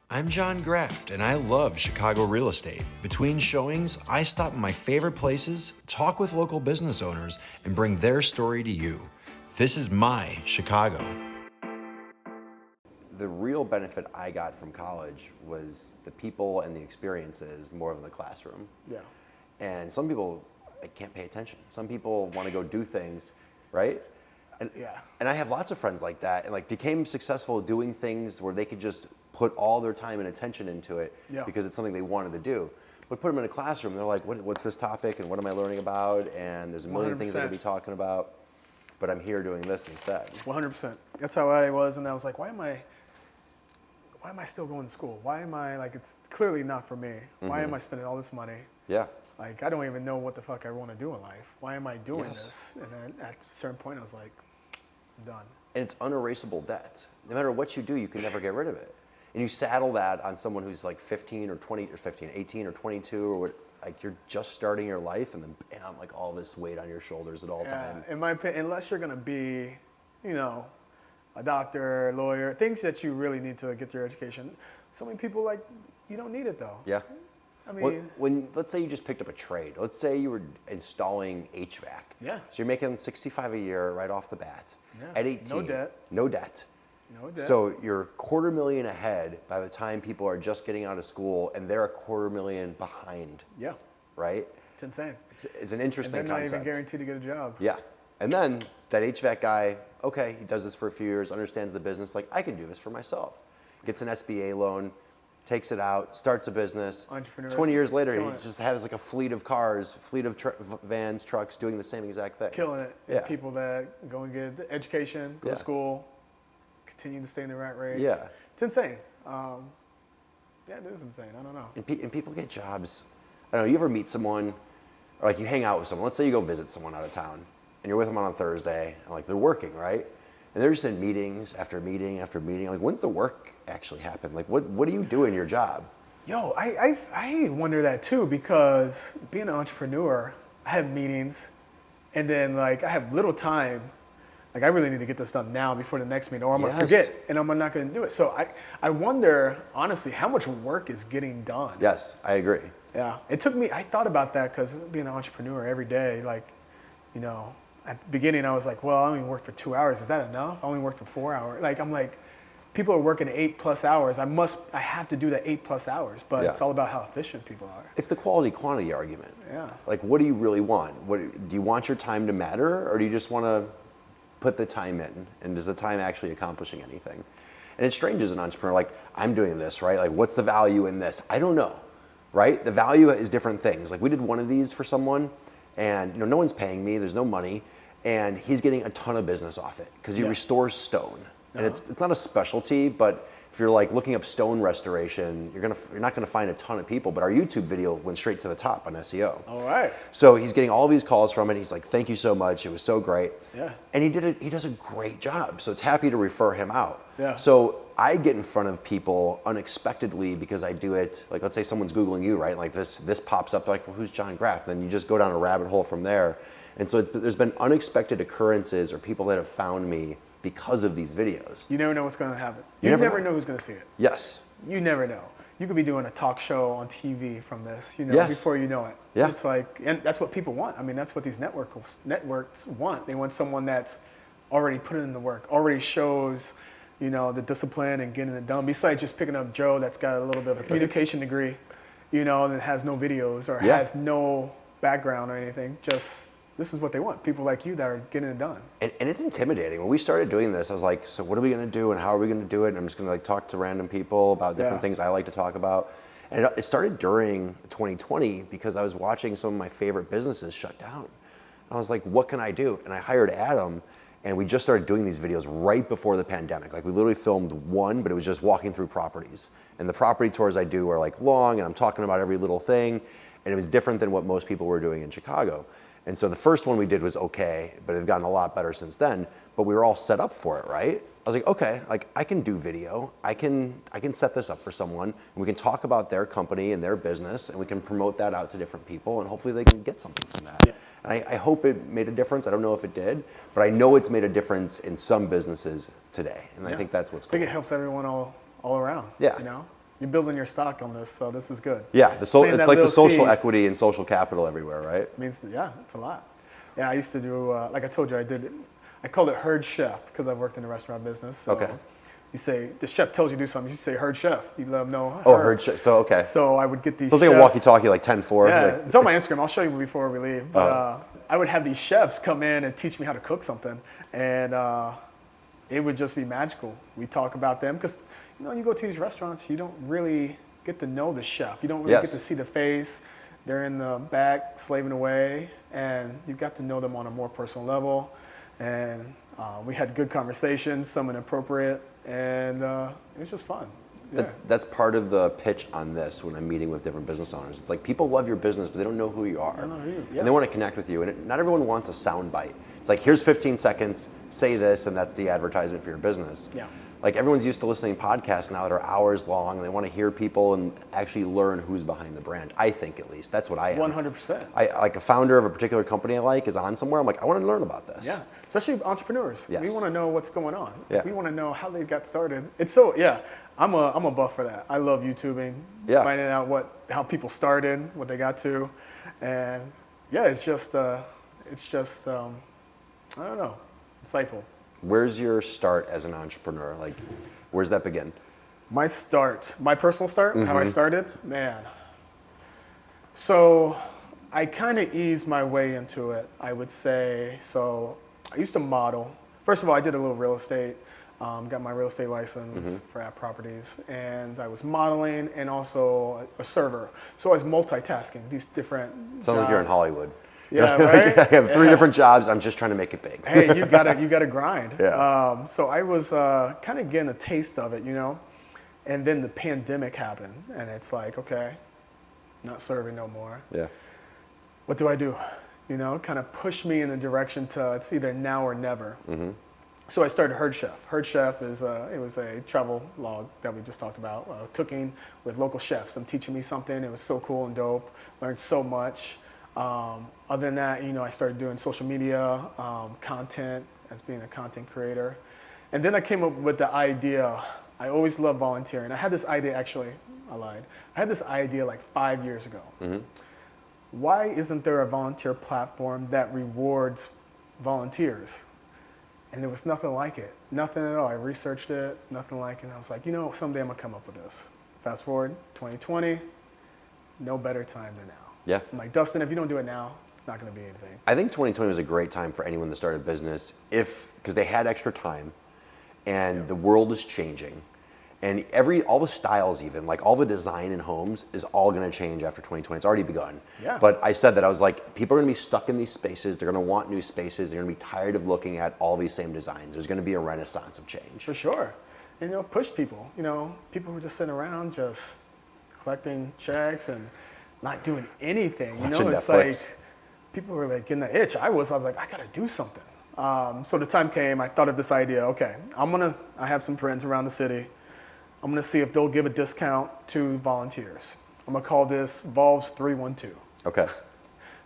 I'm 𝗤𝗢𝗢𝗣𝗏𝗡, and I love Chicago real estate. Between showings, I stop in my favorite places, talk with local business owners, and bring their story to you. This is my Chicago. The real benefit I got from college was the people and the experiences more of the classroom. Yeah. And some people can't pay attention. Some people want to go do things, right? And, Yeah. and I have lots of friends like that, and like became successful doing things where they could just put all their time and attention into it because it's something they wanted to do. But put them in a classroom, they're like, what's this topic and what am I learning about? And there's a million things I could be talking about, but I'm here doing this instead. 100%. That's how I was, and I was like, why am I still going to school? Why am I, like, it's clearly not for me. Why am I spending all this money? Yeah. Like, I don't even know what the fuck I want to do in life. Why am I doing this? And then at a certain point, I was like, I'm done. And it's unerasable debt. No matter what you do, you can never get rid of it. And you saddle that on someone who's like 18 or 22 or what, like you're just starting your life, and then bam, like all this weight on your shoulders at all times. In my opinion, unless you're going to be, you know, a doctor, lawyer, things that you really need to get your education. So many people, like, you don't need it though. Yeah. I mean, when let's say you just picked up a trade. Let's say you were installing HVAC. Yeah. So you're making $65 a year right off the bat. Yeah. At 18. No debt. No debt. No debt. So you're $250,000 ahead by the time people are just getting out of school, and they're $250,000 behind. Yeah. Right? It's insane. It's an interesting concept. And they're not even guaranteed to get a job. Yeah. And then that HVAC guy, okay, he does this for a few years, understands the business, like, I can do this for myself. Gets an SBA loan, takes it out, starts a business. Entrepreneur. 20 years later, he Killing it. just has like a fleet of cars, fleet of vans, trucks, doing the same exact thing. Killing it. Yeah. And people that go and get the education, go to school, continue to stay in the rat race. Yeah. It's insane. Yeah, it is insane. I don't know. And people get jobs. I don't know, you ever meet someone, or like you hang out with someone, let's say you go visit someone out of town, and you're with them on a Thursday, and like they're working, right? And they're just in meetings after meeting after meeting. Like, when's the work actually happen? Like, what do you do in your job? Yo, I wonder that too, because being an entrepreneur, I have meetings, and then like I have little time. Like, I really need to get this done now before the next meeting, or I'm gonna forget, and I'm not gonna do it. So I wonder, honestly, how much work is getting done. Yes, I agree. Yeah, it took me, I thought about that because being an entrepreneur every day, like, you know, at the beginning I was like, well, I only work for 2 hours. Is that enough? I only work for 4 hours. Like, I'm like, people are working 8+ hours. I have to do that 8+ hours, but it's all about how efficient people are. It's the quality quantity argument. Yeah. Like, what do you really want? Do you want your time to matter, or do you just want to put the time in? And is the time actually accomplishing anything? And it's strange as an entrepreneur, like, I'm doing this, right? Like, what's the value in this? I don't know, right? The value is different things. Like, we did one of these for someone, and you know, no one's paying me, there's no money, and he's getting a ton of business off it because he restores stone. And it's not a specialty, but if you're like looking up stone restoration, you're not gonna find a ton of people. But our YouTube video went straight to the top on SEO. All right. So he's getting all these calls from it. He's like, "Thank you so much. It was so great." Yeah. And he does a great job. So it's happy to refer him out. Yeah. So I get in front of people unexpectedly because I do it. Like, let's say someone's Googling you, right? Like this pops up, like, well, who's 𝗤𝗢𝗢𝗏? Then you just go down a rabbit hole from there. And so there's been unexpected occurrences or people that have found me because of these videos. You never know what's going to happen. You never know who's going to see it. Yes. You never know. You could be doing a talk show on TV from this, you know, before you know it. Yeah. It's like, and that's what people want. I mean, that's what these networks want. They want someone that's already put in the work, already shows, you know, the discipline and getting it done. Besides just picking up Joe that's got a little bit of a communication degree, you know, that has no videos or has no background or anything. Just, this is what they want. People like you that are getting it done. And it's intimidating. When we started doing this, I was like, so what are we going to do and how are we going to do it? And I'm just going to like talk to random people about different things I like to talk about. And it started during 2020 because I was watching some of my favorite businesses shut down. I was like, what can I do? And I hired Adam, and we just started doing these videos right before the pandemic. Like, we literally filmed one, but it was just walking through properties. And the property tours I do are like long, and I'm talking about every little thing. And it was different than what most people were doing in Chicago. And so the first one we did was okay, but it's gotten a lot better since then. But we were all set up for it, right? I was like, okay, like, I can do video. I can set this up for someone, and we can talk about their company and their business, and we can promote that out to different people, and hopefully they can get something from that. Yeah. And I hope it made a difference. I don't know if it did, but I know it's made a difference in some businesses today. And I think that's what's cool. I think it helps everyone all around. Yeah. You know? You're building your stock on this, so this is good. Yeah, it's like the social seed. equity and social capital everywhere, right? Means, yeah, it's a lot. Yeah, I used to do, like I told you, I called it herd chef because I've worked in the restaurant business. So Okay. You say, the chef tells you to do something, you say herd chef. You let them know. Oh, herd chef. So, okay. So I would get these So it's like a walkie-talkie, like 10-4. Yeah, Like, it's on my Instagram. I'll show you before we leave. But I would have these chefs come in and teach me how to cook something. And it would just be magical. We talk about them because, you go to these restaurants, you don't really get to know the chef. You don't really get to see the face. They're in the back slaving away, and you got to know them on a more personal level. And we had good conversations, some inappropriate, and it was just fun. Yeah. That's part of the pitch on this when I'm meeting with different business owners. It's like people love your business, but they don't know who you are. I don't know who you are. Yeah. And they want to connect with you. And not everyone wants a sound bite. It's like, here's 15 seconds, say this, and that's the advertisement for your business. Yeah. Like everyone's used to listening to podcasts now that are hours long, and they want to hear people and actually learn who's behind the brand. I think, at least. That's what I am. 100%. Like a founder of a particular company I like is on somewhere. I'm like, I want to learn about this. Yeah, especially entrepreneurs. Yes. We want to know what's going on. Yeah. We want to know how they got started. It's so, yeah, I'm a buff for that. I love YouTubing, finding out how people started, what they got to, and yeah, it's just I don't know, insightful. Where's your start as an entrepreneur? Like, where's that begin? My personal start, how I started, man. So I kind of eased my way into it, I would say. So I used to model. First of all, I did a little real estate, got my real estate license for app properties, and I was modeling and also a server. So I was multitasking these different Sounds like you're in Hollywood. Yeah, right? I have 3 different jobs. I'm just trying to make it big. Hey, you gotta grind. Yeah. So I was kind of getting a taste of it, and then the pandemic happened, and it's like, okay, not serving no more. Yeah. What do I do? Kind of pushed me in the direction to it's either now or never. Mm-hmm. So I started Herd Chef. Herd Chef it was a travel log that we just talked about, cooking with local chefs. Them teaching me something. It was so cool and dope. Learned so much. Other than that, I started doing social media, content as being a content creator. And then I came up with the idea. I always loved volunteering. I had this idea, actually, I lied. I had this idea like 5 years ago. Mm-hmm. Why isn't there a volunteer platform that rewards volunteers? And there was nothing like it. Nothing at all. I researched it, nothing like it. And I was like, someday I'm gonna come up with this. Fast forward, 2020, no better time than now. Yeah. I'm like, Dustin, if you don't do it now, it's not going to be anything. I think 2020 was a great time for anyone to start a business because they had extra time and the world is changing. And all the styles even, like all the design in homes is all going to change after 2020. It's already begun. Yeah. But I said that, I was like, people are going to be stuck in these spaces. They're going to want new spaces. They're going to be tired of looking at all these same designs. There's going to be a renaissance of change. For sure. And push people. People who are just sitting around just collecting checks and not doing anything. Watching It's Netflix. like people were like getting the itch. I was like, I gotta do something. So the time came, I thought of this idea. Okay, I have some friends around the city. I'm gonna see if they'll give a discount to volunteers. I'm gonna call this Volves 312. Okay.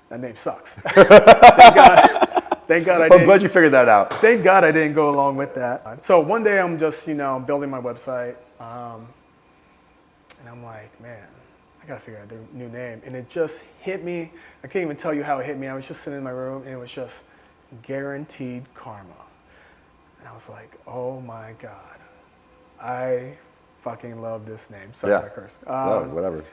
That name sucks. Thank God I didn't. I'm glad you figured that out. Thank God I didn't go along with that. So one day I'm just, building my website, and I'm like, man, I gotta figure out the new name. And it just hit me. I can't even tell you how it hit me. I was just sitting in my room, and it was just Guaranteed Karma. And I was like, oh my God, I fucking love this name. Sorry if I cursed. No, whatever.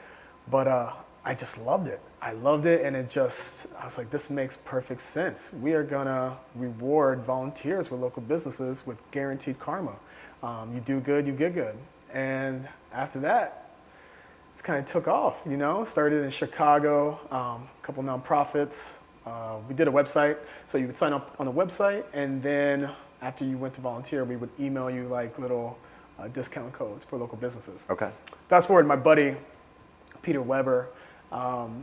But I just loved it. I loved it, and I was like, this makes perfect sense. We are gonna reward volunteers with local businesses with Guaranteed Karma. You do good, you get good. And after that, it's kind of took off, Started in Chicago, a couple nonprofits. We did a website, so you would sign up on the website, and then after you went to volunteer, we would email you like little discount codes for local businesses. Okay. Fast forward, my buddy, Peter Weber,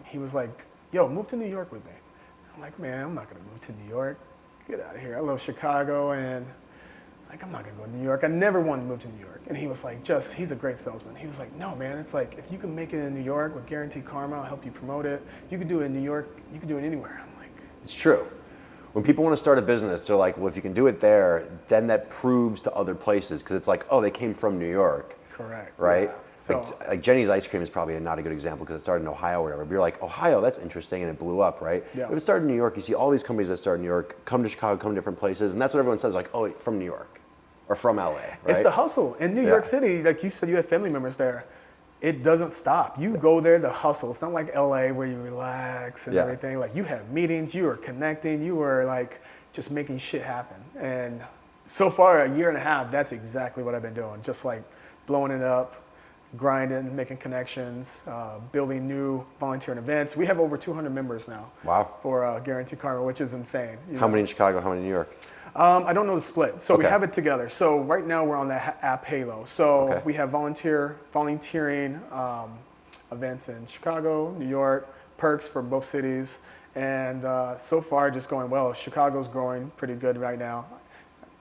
he was like, yo, move to New York with me. I'm like, man, I'm not gonna move to New York. Get out of here. I love Chicago, and I'm not gonna go to New York. I never wanted to move to New York. And he was like, he's a great salesman. He was like, no, man, it's like, if you can make it in New York with Guaranteed Karma, I'll help you promote it. You can do it in New York, you can do it anywhere. I'm like, It's true. When people want to start a business, they're like, well, if you can do it there, then that proves to other places, because it's like, oh, they came from New York. correct. Right? Yeah. So like Jenny's Ice Cream is probably not a good example because it started in Ohio or whatever. But you're like, Ohio, that's interesting, and it blew up, right? Yeah. If it started in New York, you see all these companies that start in New York, come to Chicago, come to different places, and that's what everyone says, like, oh, from New York or from LA, right? it's the hustle. In New York City, like you said, you have family members there. It doesn't stop. You go there to hustle. It's not like LA where you relax and everything. Like you have meetings, you are connecting, you are like just making shit happen. And so far, a year and a half, that's exactly what I've been doing. Just like blowing it up, grinding, making connections, building new volunteering events. We have over 200 members now. Wow. For Guaranteed Karma, which is insane. How many in Chicago? How many in New York? I don't know the split. So we have it together. So right now we're on the app Halo. So we have volunteering events in Chicago, New York, perks for both cities. And so far just going well. Chicago's growing pretty good right now.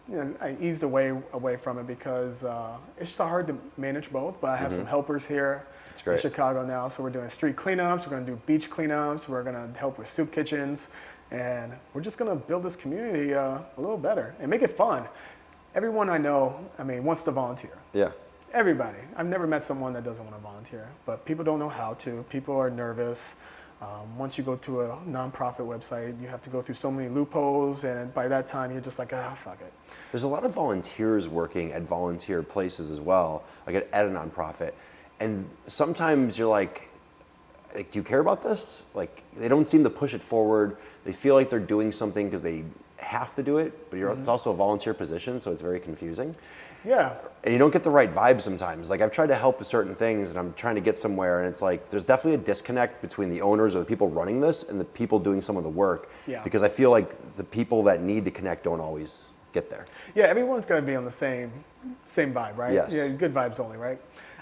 You know, I eased away from it because it's just hard to manage both, but I have some helpers here in Chicago now. So we're doing street cleanups, we're gonna do beach cleanups, we're gonna help with soup kitchens, and we're just gonna build this community a little better and make it fun. Everyone I know, wants to volunteer. Yeah. Everybody. I've never met someone that doesn't want to volunteer, but people don't know how to. People are nervous. Once you go to a nonprofit website, you have to go through so many loopholes, and by that time, you're just like, fuck it. There's a lot of volunteers working at volunteer places as well, like at a nonprofit. And sometimes you're like, do you care about this? Like, they don't seem to push it forward. They feel like they're doing something because they have to do it, but it's also a volunteer position, so it's very confusing. Yeah. And you don't get the right vibe sometimes. Like, I've tried to help with certain things, and I'm trying to get somewhere, and it's like, there's definitely a disconnect between the owners or the people running this and the people doing some of the work. Yeah. Because I feel like the people that need to connect don't always get there. Yeah, everyone's got to be on the same vibe, right? Yes. Yeah, good vibes only, right?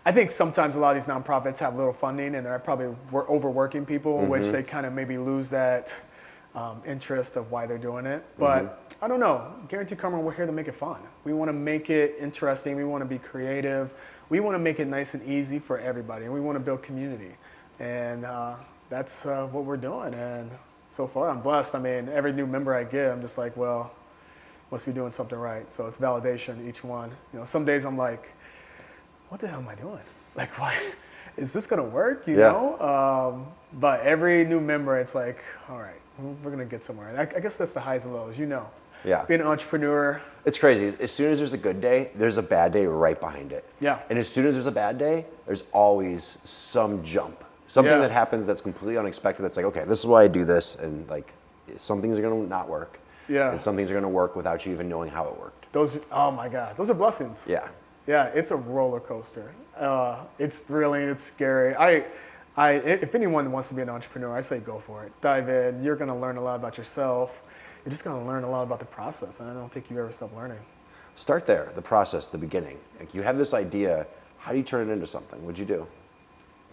I think sometimes a lot of these nonprofits have little funding, and they're probably overworking people, which they kind of maybe lose that interest of why they're doing it. But I don't know. Guaranteed Karma, we're here to make it fun. We want to make it interesting. We want to be creative. We want to make it nice and easy for everybody, and we want to build community. And that's what we're doing. And so far, I'm blessed. Every new member I get, I'm just like, well, must be doing something right. So it's validation, each one. You know, some days I'm like, what the hell am I doing? Like, why is this gonna work? You know? But every new member, it's like, all right, we're gonna get somewhere. I guess that's the highs and lows, you know. Yeah. Being an entrepreneur. It's crazy. As soon as there's a good day, there's a bad day right behind it. Yeah. And as soon as there's a bad day, there's always some jump. Something that happens that's completely unexpected that's like, okay, this is why I do this, and like, some things are gonna not work. Yeah. And some things are gonna work without you even knowing how it worked. Those, oh my God, those are blessings. Yeah. Yeah, it's a roller coaster. It's thrilling, it's scary. If anyone wants to be an entrepreneur, I say go for it. Dive in. You're gonna learn a lot about yourself. You're just gonna learn a lot about the process, and I don't think you ever stop learning. Start there, the process, the beginning. Like, you have this idea, how do you turn it into something? What'd you do?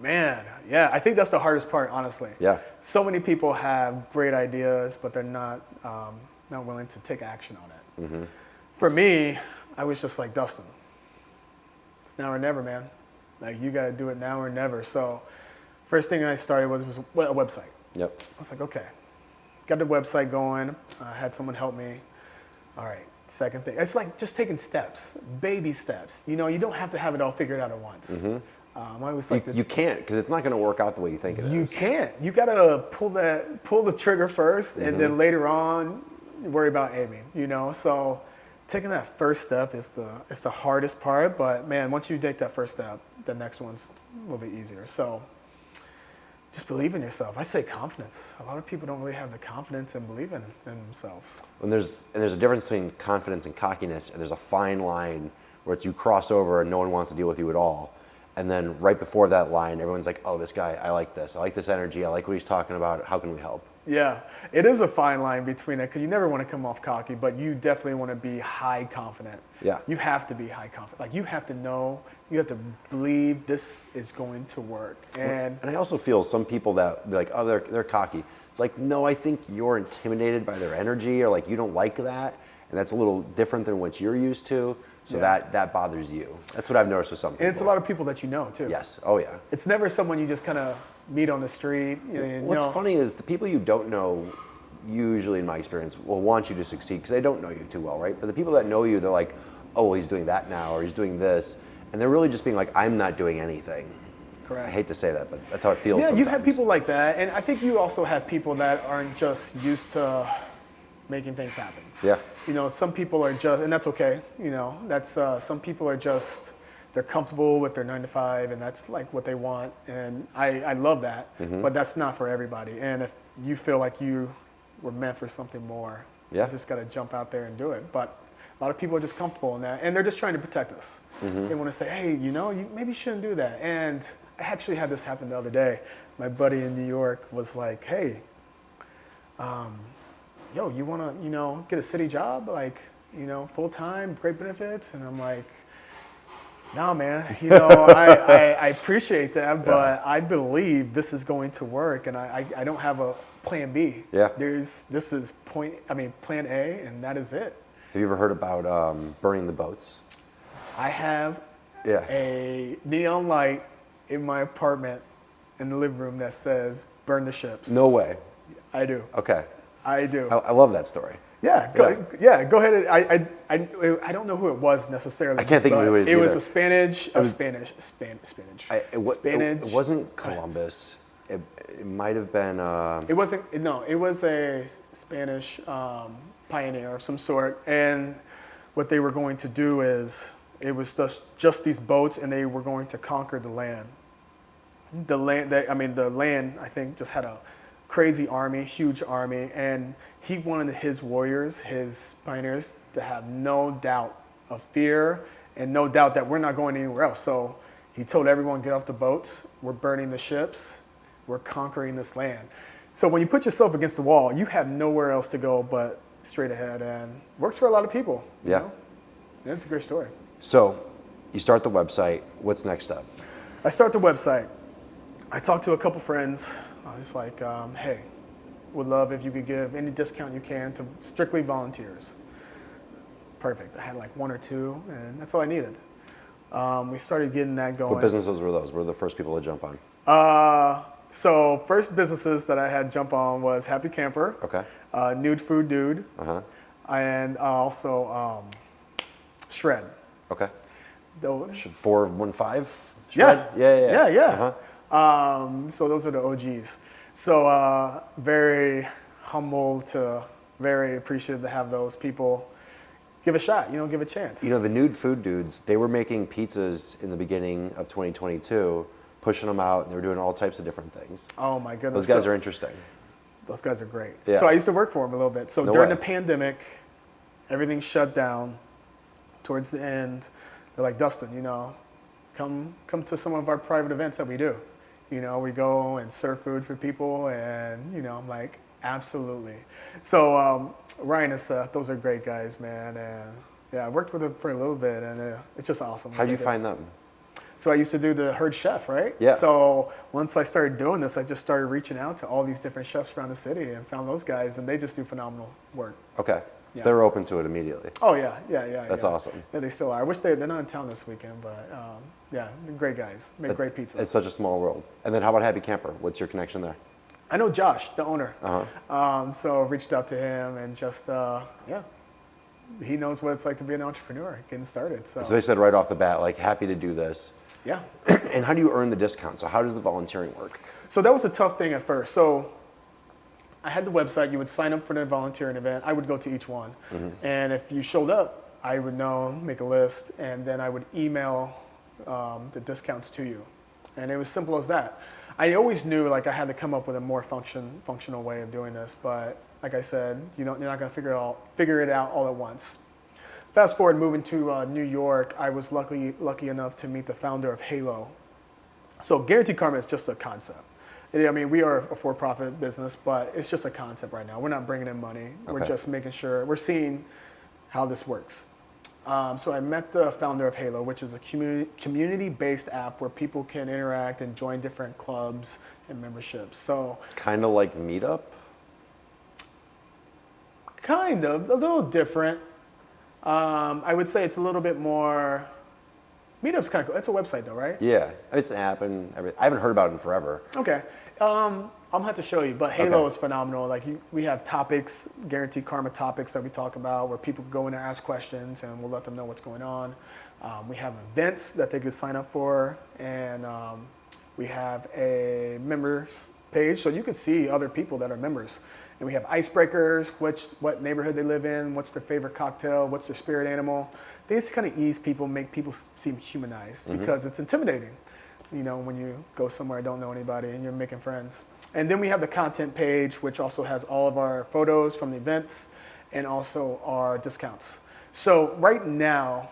Man, yeah, I think that's the hardest part, honestly. Yeah. So many people have great ideas, but they're not willing to take action on it. For me, I was just like, Dustin, it's now or never, man. Like, you gotta do it now or never. So first thing I started with was a website. Yep. I was like, okay, got the website going. I had someone help me. All right, second thing. It's like just taking steps, baby steps. You know, you don't have to have it all figured out at once. I always like you can't, because it's not going to work out the way you think it is. You can't. You got to pull the trigger first, and then later on, worry about aiming. You know, so taking that first step is the hardest part. But man, once you take that first step, the next one's a little bit easier. So just believe in yourself. I say confidence. A lot of people don't really have the confidence and believe in themselves. And there's a difference between confidence and cockiness, and there's a fine line where it's you cross over and no one wants to deal with you at all. And then right before that line, everyone's like, oh, this guy, I like this. I like this energy. I like what he's talking about. How can we help? Yeah, it is a fine line between that, because you never want to come off cocky, but you definitely want to be high confident. Yeah. You have to be high confident. Like, you have to know, you have to believe this is going to work. And I also feel some people that be like, oh, they're cocky. It's like, no, I think you're intimidated by their energy, or like you don't like that, and that's a little different than what you're used to. So that bothers you. That's what I've noticed with some people. And it's a lot of people that you know, too. Yes. Oh, yeah. It's never someone you just kind of meet on the street. What's funny is the people you don't know, usually in my experience, will want you to succeed because they don't know you too well, right? But the people that know you, they're like, oh, well, he's doing that now, or he's doing this. And they're really just being like, I'm not doing anything. Correct. I hate to say that, but that's how it feels. Yeah, sometimes. you have people like that, and I think you also have people that aren't just used to making things happen. Yeah. You know, some people are just, and that's okay. You know, that's some people are just, they're comfortable with their 9 to 5, and that's like what they want, and I love that. But that's not for everybody. And if you feel like you were meant for something more, you just got to jump out there and do it. But a lot of people are just comfortable in that, and they're just trying to protect us. They want to say, hey, you know, you maybe shouldn't do that. And I actually had this happen the other day. My buddy in New York was like, hey, yo, you want to, you know, get a city job, like, you know, full time, great benefits? And I'm like, no, man, you know, I appreciate that, but I believe this is going to work, and I don't have a plan B. Yeah. This is plan A, and that is it. Have you ever heard about burning the boats? I have Yeah. a neon light in my apartment in the living room that says "Burn the ships." No way. I do. Okay. I do. I love that story. Yeah, go ahead. I don't know who it was necessarily. I can't think of who it is It was either. a Spanish. It wasn't Columbus. It might have been. It wasn't. No, it was a Spanish pioneer of some sort. And what they were going to do is, it was just these boats, and they were going to conquer the land. The land, I think, just had a crazy army, huge army, and he wanted his warriors, his pioneers, to have no doubt of fear and no doubt that we're not going anywhere else. So he told everyone, get off the boats, we're burning the ships, we're conquering this land. So when you put yourself against the wall, you have nowhere else to go but straight ahead, and works for a lot of people. You know? That's a great story. So you start the website. What's next up? I start the website. I talked to a couple friends. I was like, hey, would love if you could give any discount you can to strictly volunteers. Perfect. I had like 1 or 2, and that's all I needed. We started getting that going. What businesses were those? Were the first people to jump on? So first businesses that I had jump on was Happy Camper, Okay. Nude Food Dude, and also Shred. Okay. Those. 415? Shred? Yeah. So those are the OGs. So very humble to very appreciative to have those people give a shot, give a chance. You know, the Nude Food Dudes, they were making pizzas in the beginning of 2022, pushing them out, and they were doing all types of different things. Oh my goodness. Those guys are interesting. Those guys are great. Yeah. So I used to work for them a little bit. So during the pandemic, everything shut down. Towards the end, they're like, Dustin, come to some of our private events that we do. We go and serve food for people, and I'm like, absolutely. So Ryan and Seth, those are great guys, man, and yeah, I worked with them for a little bit, and it's just awesome. How'd you find them? So I used to do the Herd Chef, right? Yeah. So once I started doing this, I just started reaching out to all these different chefs around the city and found those guys, and they just do phenomenal work. Okay. So they were open to it immediately. Oh, yeah. That's awesome. Yeah, they still are. I wish they're not in town this weekend, but yeah, they're great guys. Make great pizza. It's such a small world. And then how about Happy Camper? What's your connection there? I know Josh, the owner. So I reached out to him, and just, he knows what it's like to be an entrepreneur, getting started. So they said right off the bat, like, happy to do this. Yeah. And how do you earn the discount? So how does the volunteering work? So that was a tough thing at first. So I had the website. You would sign up for the volunteering event. I would go to each one. And if you showed up, I would know, make a list, and then I would email the discounts to you. And it was simple as that. I always knew like I had to come up with a more functional way of doing this, but like I said, you're not going to figure it out all at once. Fast forward, moving to New York, I was lucky enough to meet the founder of Halo. So Guaranteed Karma is just a concept. I mean, we are a for-profit business, but it's just a concept right now. We're not bringing in money. Okay. We're just making sure, we're seeing how this works. So I met the founder of Halo, which is a community-based app where people can interact and join different clubs and memberships. So kind of like Meetup? Kind of, a little different. I would say it's a little bit more. Meetup's kind of cool. It's a website though, right? Yeah, it's an app and everything. I haven't heard about it in forever. Okay, I'm gonna have to show you. But Halo is phenomenal. Like we have topics, Guaranteed Karma topics that we talk about, where people go in and ask questions, and we'll let them know what's going on. We have events that they could sign up for, and we have a members page, so you can see other people that are members. And we have icebreakers, what neighborhood they live in, what's their favorite cocktail, what's their spirit animal. Things to kind of ease people, make people seem humanized, because it's intimidating, you know, when you go somewhere, don't know anybody, and you're making friends. And then we have the content page, which also has all of our photos from the events and also our discounts. So right now,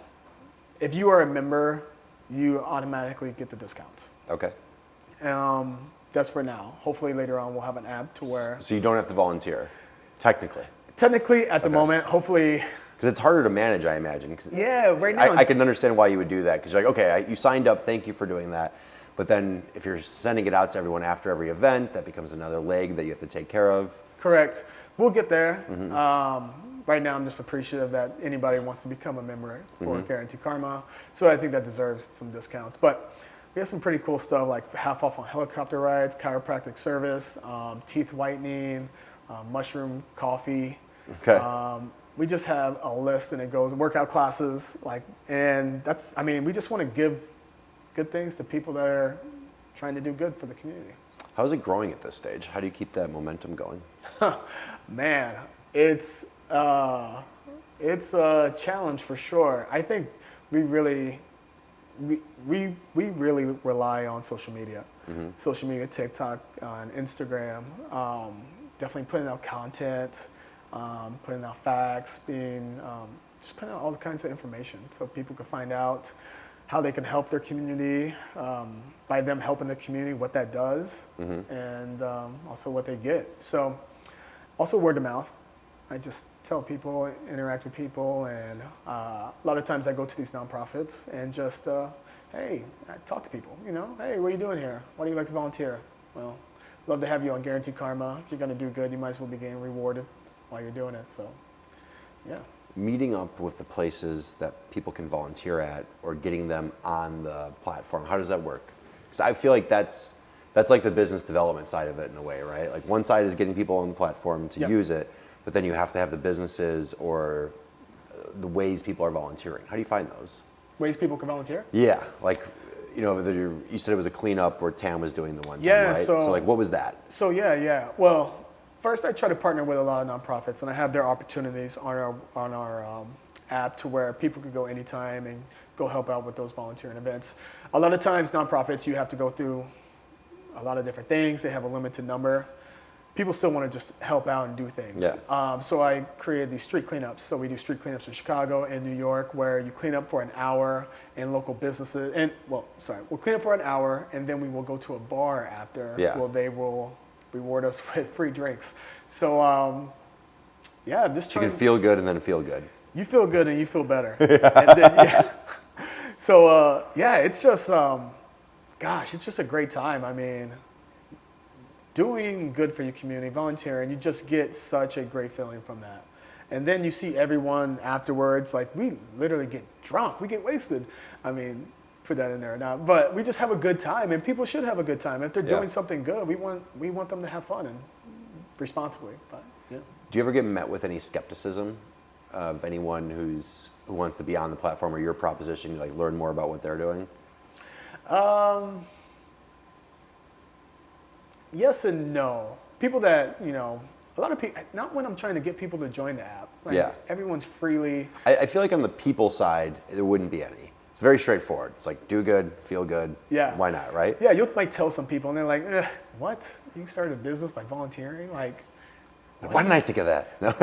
if you are a member, you automatically get the discounts. Okay. That's for now. Hopefully later on we'll have an app to where... So you don't have to volunteer, technically? Technically, at the moment, hopefully... Because it's harder to manage, I imagine. Yeah, right now... I can understand why you would do that, because you're like, okay, you signed up, thank you for doing that. But then if you're sending it out to everyone after every event, that becomes another leg that you have to take care of. Correct. We'll get there. Right now, I'm just appreciative that anybody wants to become a member for 𝗙𝗢𝗢𝗣𝗡𝗥𝗧. So I think that deserves some discounts. But we have some pretty cool stuff, like half off on helicopter rides, chiropractic service, teeth whitening, mushroom coffee. Okay. We just have a list, and it goes workout classes, and that's, I mean, we just want to give good things to people that are trying to do good for the community. How's it growing at this stage? How do you keep that momentum going? Man, it's a challenge for sure. I think we really rely on social media. Social media, TikTok, on Instagram, definitely putting out content, putting out facts, just putting out all kinds of information so people can find out how they can help their community, by them helping the community, what that does, and also what they get. So also word of mouth. I just tell people, interact with people, and a lot of times I go to these nonprofits and just, hey, I talk to people, you know, hey, what are you doing here? Why do you like to volunteer? Well, love to have you on Guaranteed Karma. If you're gonna do good, you might as well be getting rewarded while you're doing it, so, yeah. Meeting up with the places that people can volunteer at, or getting them on the platform, how does that work? Because I feel like that's like the business development side of it in a way, right? Like one side is getting people on the platform to use it, but then you have to have the businesses or the ways people are volunteering. How do you find those? Ways people can volunteer? Yeah, like, you know, you said it was a cleanup where Tam was doing the one time, right? So like, what was that? So yeah. Well, first I try to partner with a lot of nonprofits, and I have their opportunities on our app to where people can go anytime and go help out with those volunteering events. A lot of times nonprofits, you have to go through a lot of different things. They have a limited number. People still want to just help out and do things. Yeah. So I created these street cleanups. So we do street cleanups in Chicago and New York, where you clean up for an hour in local businesses. We'll clean up for an hour, and then we will go to a bar after. Well, they will reward us with free drinks. So I'm just trying. You can feel good and then feel good. You feel good and you feel better. And then, So it's just, it's just a great time. I mean, doing good for your community, volunteering, you just get such a great feeling from that. And then you see everyone afterwards, like we literally get drunk, we get wasted. I mean, put that in there or not, but we just have a good time, and people should have a good time. If they're doing something good, we want them to have fun and responsibly. But, yeah. Do you ever get met with any skepticism of anyone who wants to be on the platform or your proposition, like learn more about what they're doing? Yes and no. People that, a lot of people, not when I'm trying to get people to join the app. Everyone's freely. I feel like on the people side, there wouldn't be any. It's very straightforward. It's like, do good, feel good. Yeah. Why not, right? Yeah, you might tell some people and they're like, what? You started a business by volunteering? Like, why didn't I think of that? No.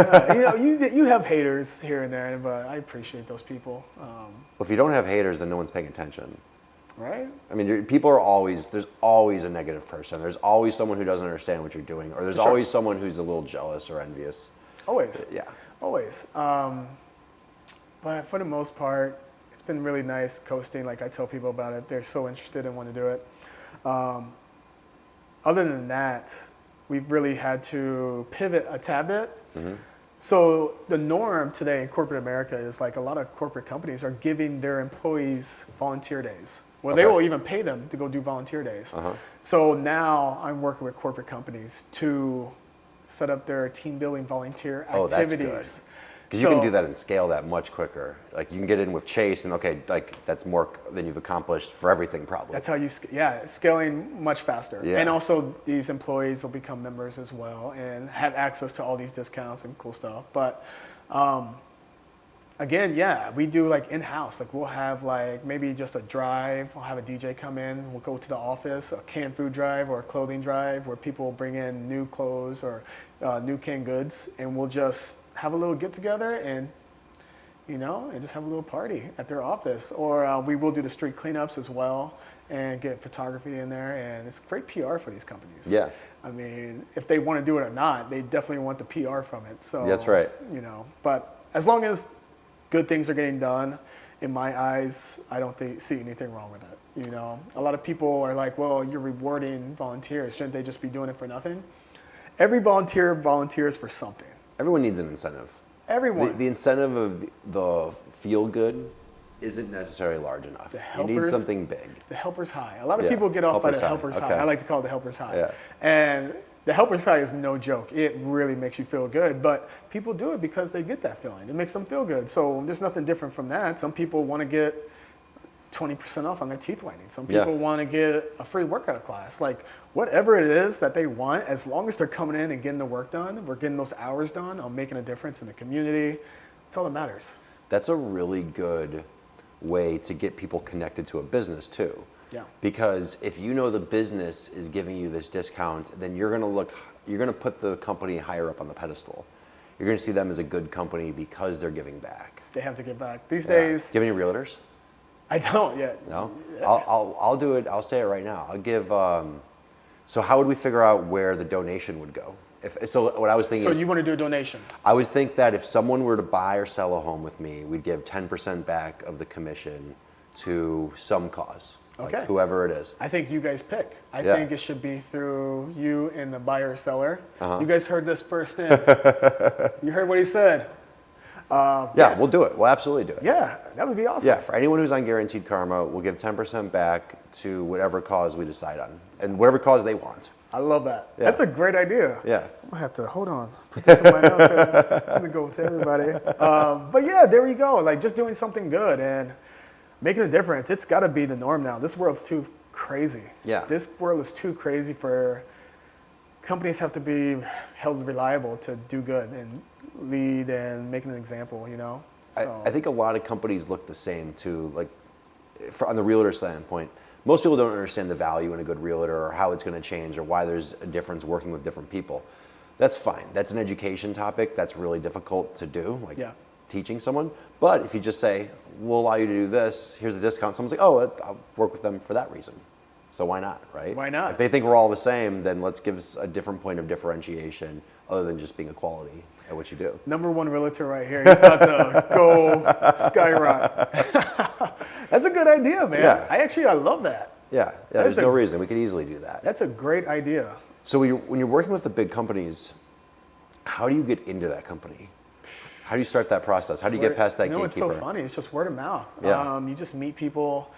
You have haters here and there, but I appreciate those people. Well, if you don't have haters, then no one's paying attention. Right? I mean, there's always a negative person. There's always someone who doesn't understand what you're doing, or there's always someone who's a little jealous or envious. Always. Yeah. Always. But for the most part, it's been really nice coasting. Like I tell people about it, they're so interested and want to do it. Other than that, we've really had to pivot a tad bit. Mm-hmm. So the norm today in corporate America is like a lot of corporate companies are giving their employees volunteer days. Well, they will even pay them to go do volunteer days. Uh-huh. So now I'm working with corporate companies to set up their team building volunteer activities. That's good. Because you can do that and scale that much quicker. Like you can get in with Chase and okay, like that's more than you've accomplished for everything probably. That's how you, scaling much faster. Yeah. And also these employees will become members as well and have access to all these discounts and cool stuff. But again, we do like in-house. Like we'll have like maybe just a drive. We'll have a DJ come in. We'll go to the office, a canned food drive or a clothing drive where people bring in new clothes or new canned goods, and we'll just have a little get together and and just have a little party at their office. Or we will do the street cleanups as well and get photography in there, and it's great PR for these companies. Yeah. I mean, if they want to do it or not, they definitely want the PR from it. So that's right. But as long as good things are getting done, in my eyes, I don't see anything wrong with it. A lot of people are like, well, you're rewarding volunteers. Shouldn't they just be doing it for nothing? Every volunteer volunteers for something. Everyone needs an incentive. Everyone. The incentive of the feel good isn't necessarily large enough. You need something big. The helper's high. A lot of people get off by the helper's high. I like to call it the helper's high. Yeah. And the helper's high is no joke. It really makes you feel good. But people do it because they get that feeling. It makes them feel good. So there's nothing different from that. Some people want to get 20% off on their teeth whitening. Some people want to get a free workout class. Like whatever it is that they want, as long as they're coming in and getting the work done, we're getting those hours done, I'm making a difference in the community. That's all that matters. That's a really good way to get people connected to a business too. Yeah. Because if the business is giving you this discount, then you're going to put the company higher up on the pedestal. You're going to see them as a good company because they're giving back. They have to give back. These days. Do you have any realtors? I don't yet. No? I'll do it. I'll say it right now. I'll give, so how would we figure out where the donation would go? So what I was thinking So you want to do a donation? I would think that if someone were to buy or sell a home with me, we'd give 10% back of the commission to some cause. Okay. Like whoever it is. I think you guys pick. I think it should be through you and the buyer or seller. You guys heard this first in. You heard what he said. We'll do it. We'll absolutely do it. Yeah, that would be awesome. Yeah, for anyone who's on Guaranteed Karma, we'll give 10% back to whatever cause we decide on and whatever cause they want. I love that. Yeah. That's a great idea. Yeah. I'm going to have to, hold on, put this in my notes. Let me go to everybody. But yeah, there we go. Like just doing something good and making a difference. It's got to be the norm now. This world's too crazy. Yeah. This world is too crazy for companies have to be held reliable to do good and lead and make an example, So. I think a lot of companies look the same too. Like on the realtor standpoint, most people don't understand the value in a good realtor or how it's going to change or why there's a difference working with different people. That's fine. That's an education topic. That's really difficult to do, like teaching someone. But if you just say, we'll allow you to do this, here's a discount, someone's like, oh, I'll work with them for that reason. So why not, right? Why not? If they think we're all the same, then let's give us a different point of differentiation other than just being a quality at what you do. Number one realtor right here. He's about to go skyrocket. That's a good idea, man. Yeah. I love that. Yeah, there's no reason. We could easily do that. That's a great idea. So when you're working with the big companies, how do you get into that company? How do you start that process? How do you get past that gatekeeper? It's so funny. It's just word of mouth. Yeah. You just meet people,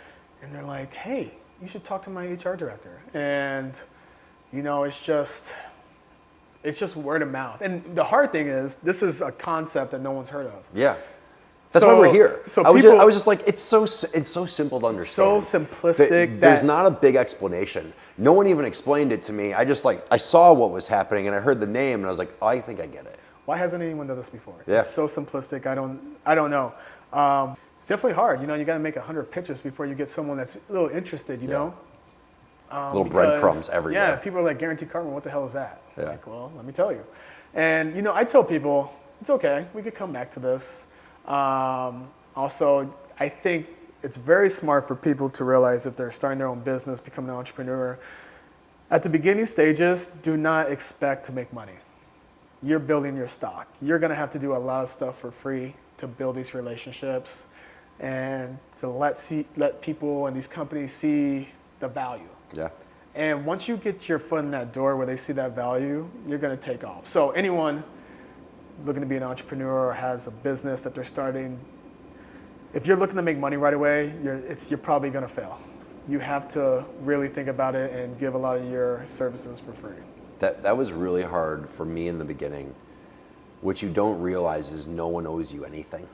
and they're like, hey, you should talk to my HR director. And, it's just word of mouth. And the hard thing is, this is a concept that no one's heard of. Yeah. That's why we're here. So I was just like, it's so simple to understand. So simplistic. There's not a big explanation. No one even explained it to me. I saw what was happening and I heard the name and I was like, oh, I think I get it. Why hasn't anyone done this before? Yeah. It's so simplistic. I don't know. It's definitely hard. You got to make 100 pitches before you get someone that's a little interested. You know. Little breadcrumbs everywhere. Yeah, people are like, Guaranteed Karma, what the hell is that? Yeah. Like, well, let me tell you. And, I tell people, it's okay. We could come back to this. Also, I think it's very smart for people to realize if they're starting their own business, becoming an entrepreneur, at the beginning stages, do not expect to make money. You're building your stock. You're going to have to do a lot of stuff for free to build these relationships and to let people and these companies see the value. Yeah. And once you get your foot in that door where they see that value, you're going to take off. So anyone looking to be an entrepreneur or has a business that they're starting, if you're looking to make money right away, you're probably going to fail. You have to really think about it and give a lot of your services for free. That was really hard for me in the beginning What you don't realize is no one owes you anything.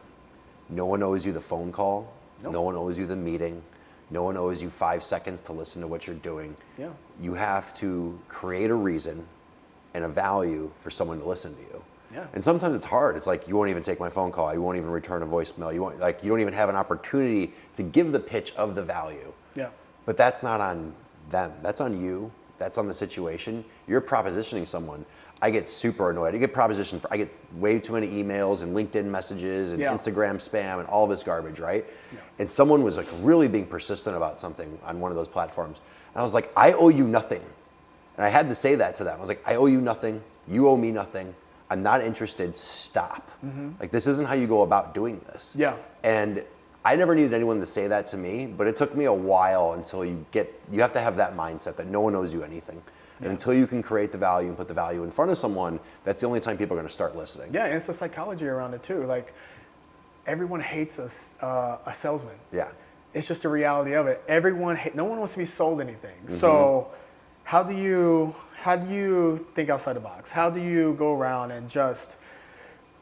No one owes you the phone call. Nope. No one owes you the meeting. No one owes you 5 seconds to listen to what you're doing. Yeah. You have to create a reason and a value for someone to listen to you. Yeah. And sometimes it's hard. It's like, you won't even take my phone call. You won't even return a voicemail. You don't even have an opportunity to give the pitch of the value. Yeah. But that's not on them. That's on you. That's on the situation. You're propositioning someone. I get super annoyed. I get way too many emails and LinkedIn messages and Instagram spam and all this garbage, right? Yeah. And someone was like really being persistent about something on one of those platforms. And I was like, I owe you nothing. And I had to say that to them. I was like, I owe you nothing. You owe me nothing. I'm not interested. Stop. Like, this isn't how you go about doing this. Yeah. And I never needed anyone to say that to me, but it took me a while until you have to have that mindset that no one owes you anything. And until you can create the value and put the value in front of someone, that's the only time people are going to start listening. Yeah, and it's the psychology around it too. Like, everyone hates a salesman. Yeah. It's just the reality of it. No one wants to be sold anything. So how do you think outside the box? How do you go around and just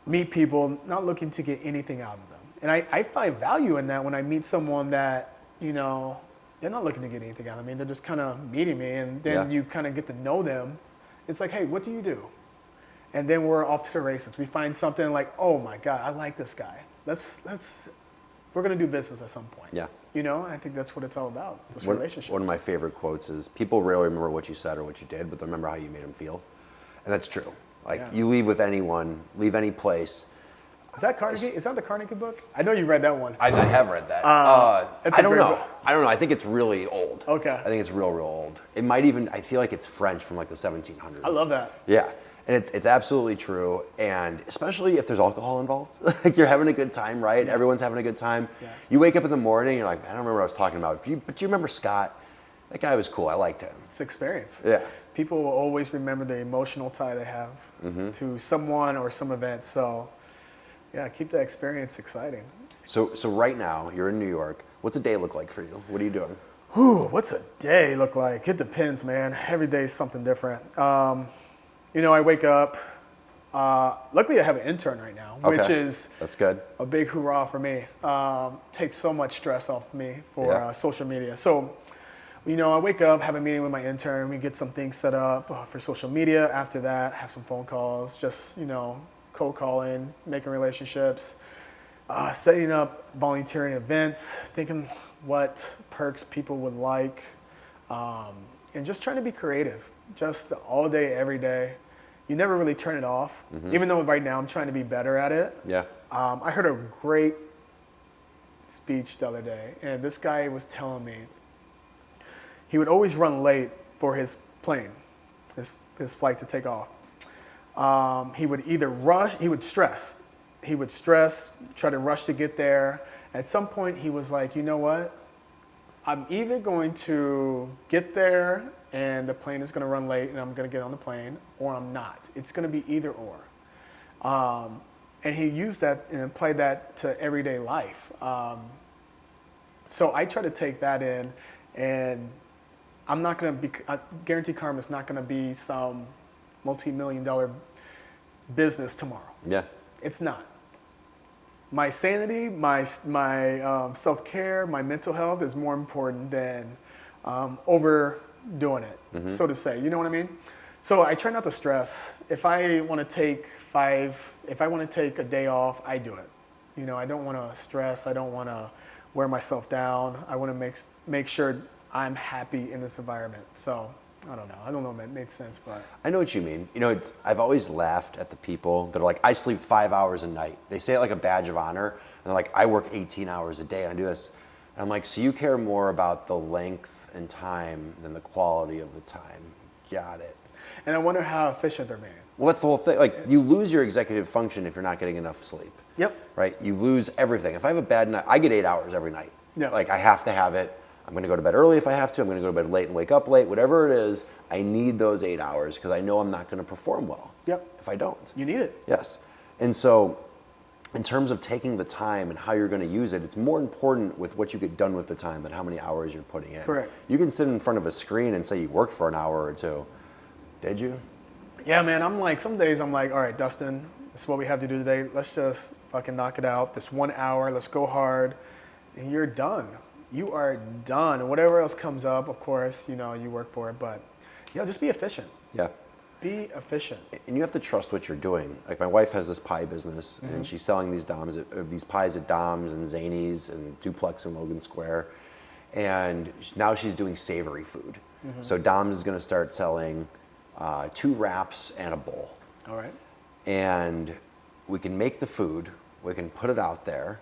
meet people not looking to get anything out of them? And I find value in that when I meet someone that, they're not looking to get anything out of me. They're just kind of meeting me, and then you kind of get to know them. It's like, hey, what do you do? And then we're off to the races. We find something like, oh my God, I like this guy. We're going to do business at some point. Yeah. I think that's what it's all about, those relationships. One of my favorite quotes is, people rarely remember what you said or what you did, but they remember how you made them feel. And that's true. Like, you leave with anyone, leave any place. Is that Carnegie? Is that the Carnegie book? I know you read that one. I have read that. I don't know. book. I don't know. I think it's really old. Okay. I think it's real old. It might even, I feel like it's French from like the 1700s. I love that. Yeah. And it's absolutely true. And especially if there's alcohol involved, like, you're having a good time, right? Yeah. Everyone's having a good time. Yeah. You wake up in the morning, you're like, I don't remember what I was talking about. But do you remember Scott? That guy was cool. I liked him. It's experience. Yeah. People will always remember the emotional tie they have to someone or some event. So, yeah, keep that experience exciting. So right now, you're in New York. What's a day look like for you? What are you doing? What's a day look like? It depends, man. Every day is something different. I wake up. Luckily, I have an intern right now, which is that's good. A big hoorah for me. Takes so much stress off me for social media. So, I wake up, have a meeting with my intern. We get some things set up for social media. After that, have some phone calls. Just cold calling, making relationships, setting up volunteering events, thinking what perks people would like, and just trying to be creative, just all day, every day. You never really turn it off, even though right now I'm trying to be better at it. Yeah. I heard a great speech the other day, and this guy was telling me he would always run late for his plane, his flight to take off. He would either rush, he would stress, try to rush to get there. At some point he was like, you know what? I'm either going to get there and the plane is going to run late and I'm going to get on the plane, or I'm not. It's going to be either or. And he used that and applied that to everyday life. So I try to take that in, and I'm not going to be, I guarantee Karma's not going to be some multi-million-dollar business tomorrow. Yeah. It's not. My sanity, my self-care, my mental health is more important than overdoing it, so to say. You know what I mean? So I try not to stress. If I want to take a day off, I do it. I don't want to stress. I don't want to wear myself down. I want to make sure I'm happy in this environment. So I don't know if that made sense, but I know what you mean. I've always laughed at the people that are like, I sleep 5 hours a night. They say it like a badge of honor, and they're like, I work 18 hours a day and I do this. And I'm like, so you care more about the length and time than the quality of the time. Got it. And I wonder how efficient they're being. Well, that's the whole thing. Like, you lose your executive function if you're not getting enough sleep. Yep. Right? You lose everything. If I have a bad night, I get 8 hours every night. Yeah. Like, I have to have it. I'm going to go to bed early if I have to. I'm going to go to bed late and wake up late. Whatever it is, I need those 8 hours because I know I'm not going to perform well. Yep. If I don't. You need it. Yes. And so, in terms of taking the time and how you're going to use it, it's more important with what you get done with the time than how many hours you're putting in. Correct. You can sit in front of a screen and say you worked for an hour or two. Did you? Yeah, man. Some days I'm like, all right, Dustin, this is what we have to do today. Let's just fucking knock it out. This 1 hour, let's go hard, and you're done. You are done. And whatever else comes up, of course, you know, you work for it, but just be efficient. Yeah. Be efficient. And you have to trust what you're doing. Like my wife has this pie business, and she's selling these pies at Dom's and Zany's and Duplex in Logan Square, and now she's doing savory food. So Dom's is going to start selling 2 wraps and a bowl. All right. And we can make the food, we can put it out there.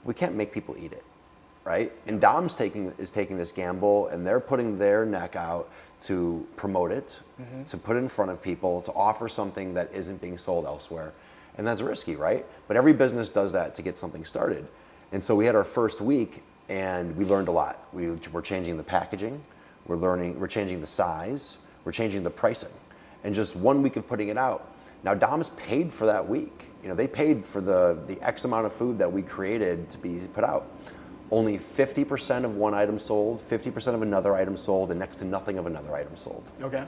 We can't make people eat it, right? And Dom's is taking this gamble, and they're putting their neck out to promote it, to put it in front of people, to offer something that isn't being sold elsewhere. And that's risky, right? But every business does that to get something started. And so we had our first week, and we learned a lot. We're changing the packaging, we're changing the size, we're changing the pricing. And just 1 week of putting it out. Now Dom's paid for that week. You know, they paid for the X amount of food that we created to be put out. Only 50% of one item sold, 50% of another item sold, and next to nothing of another item sold. Okay.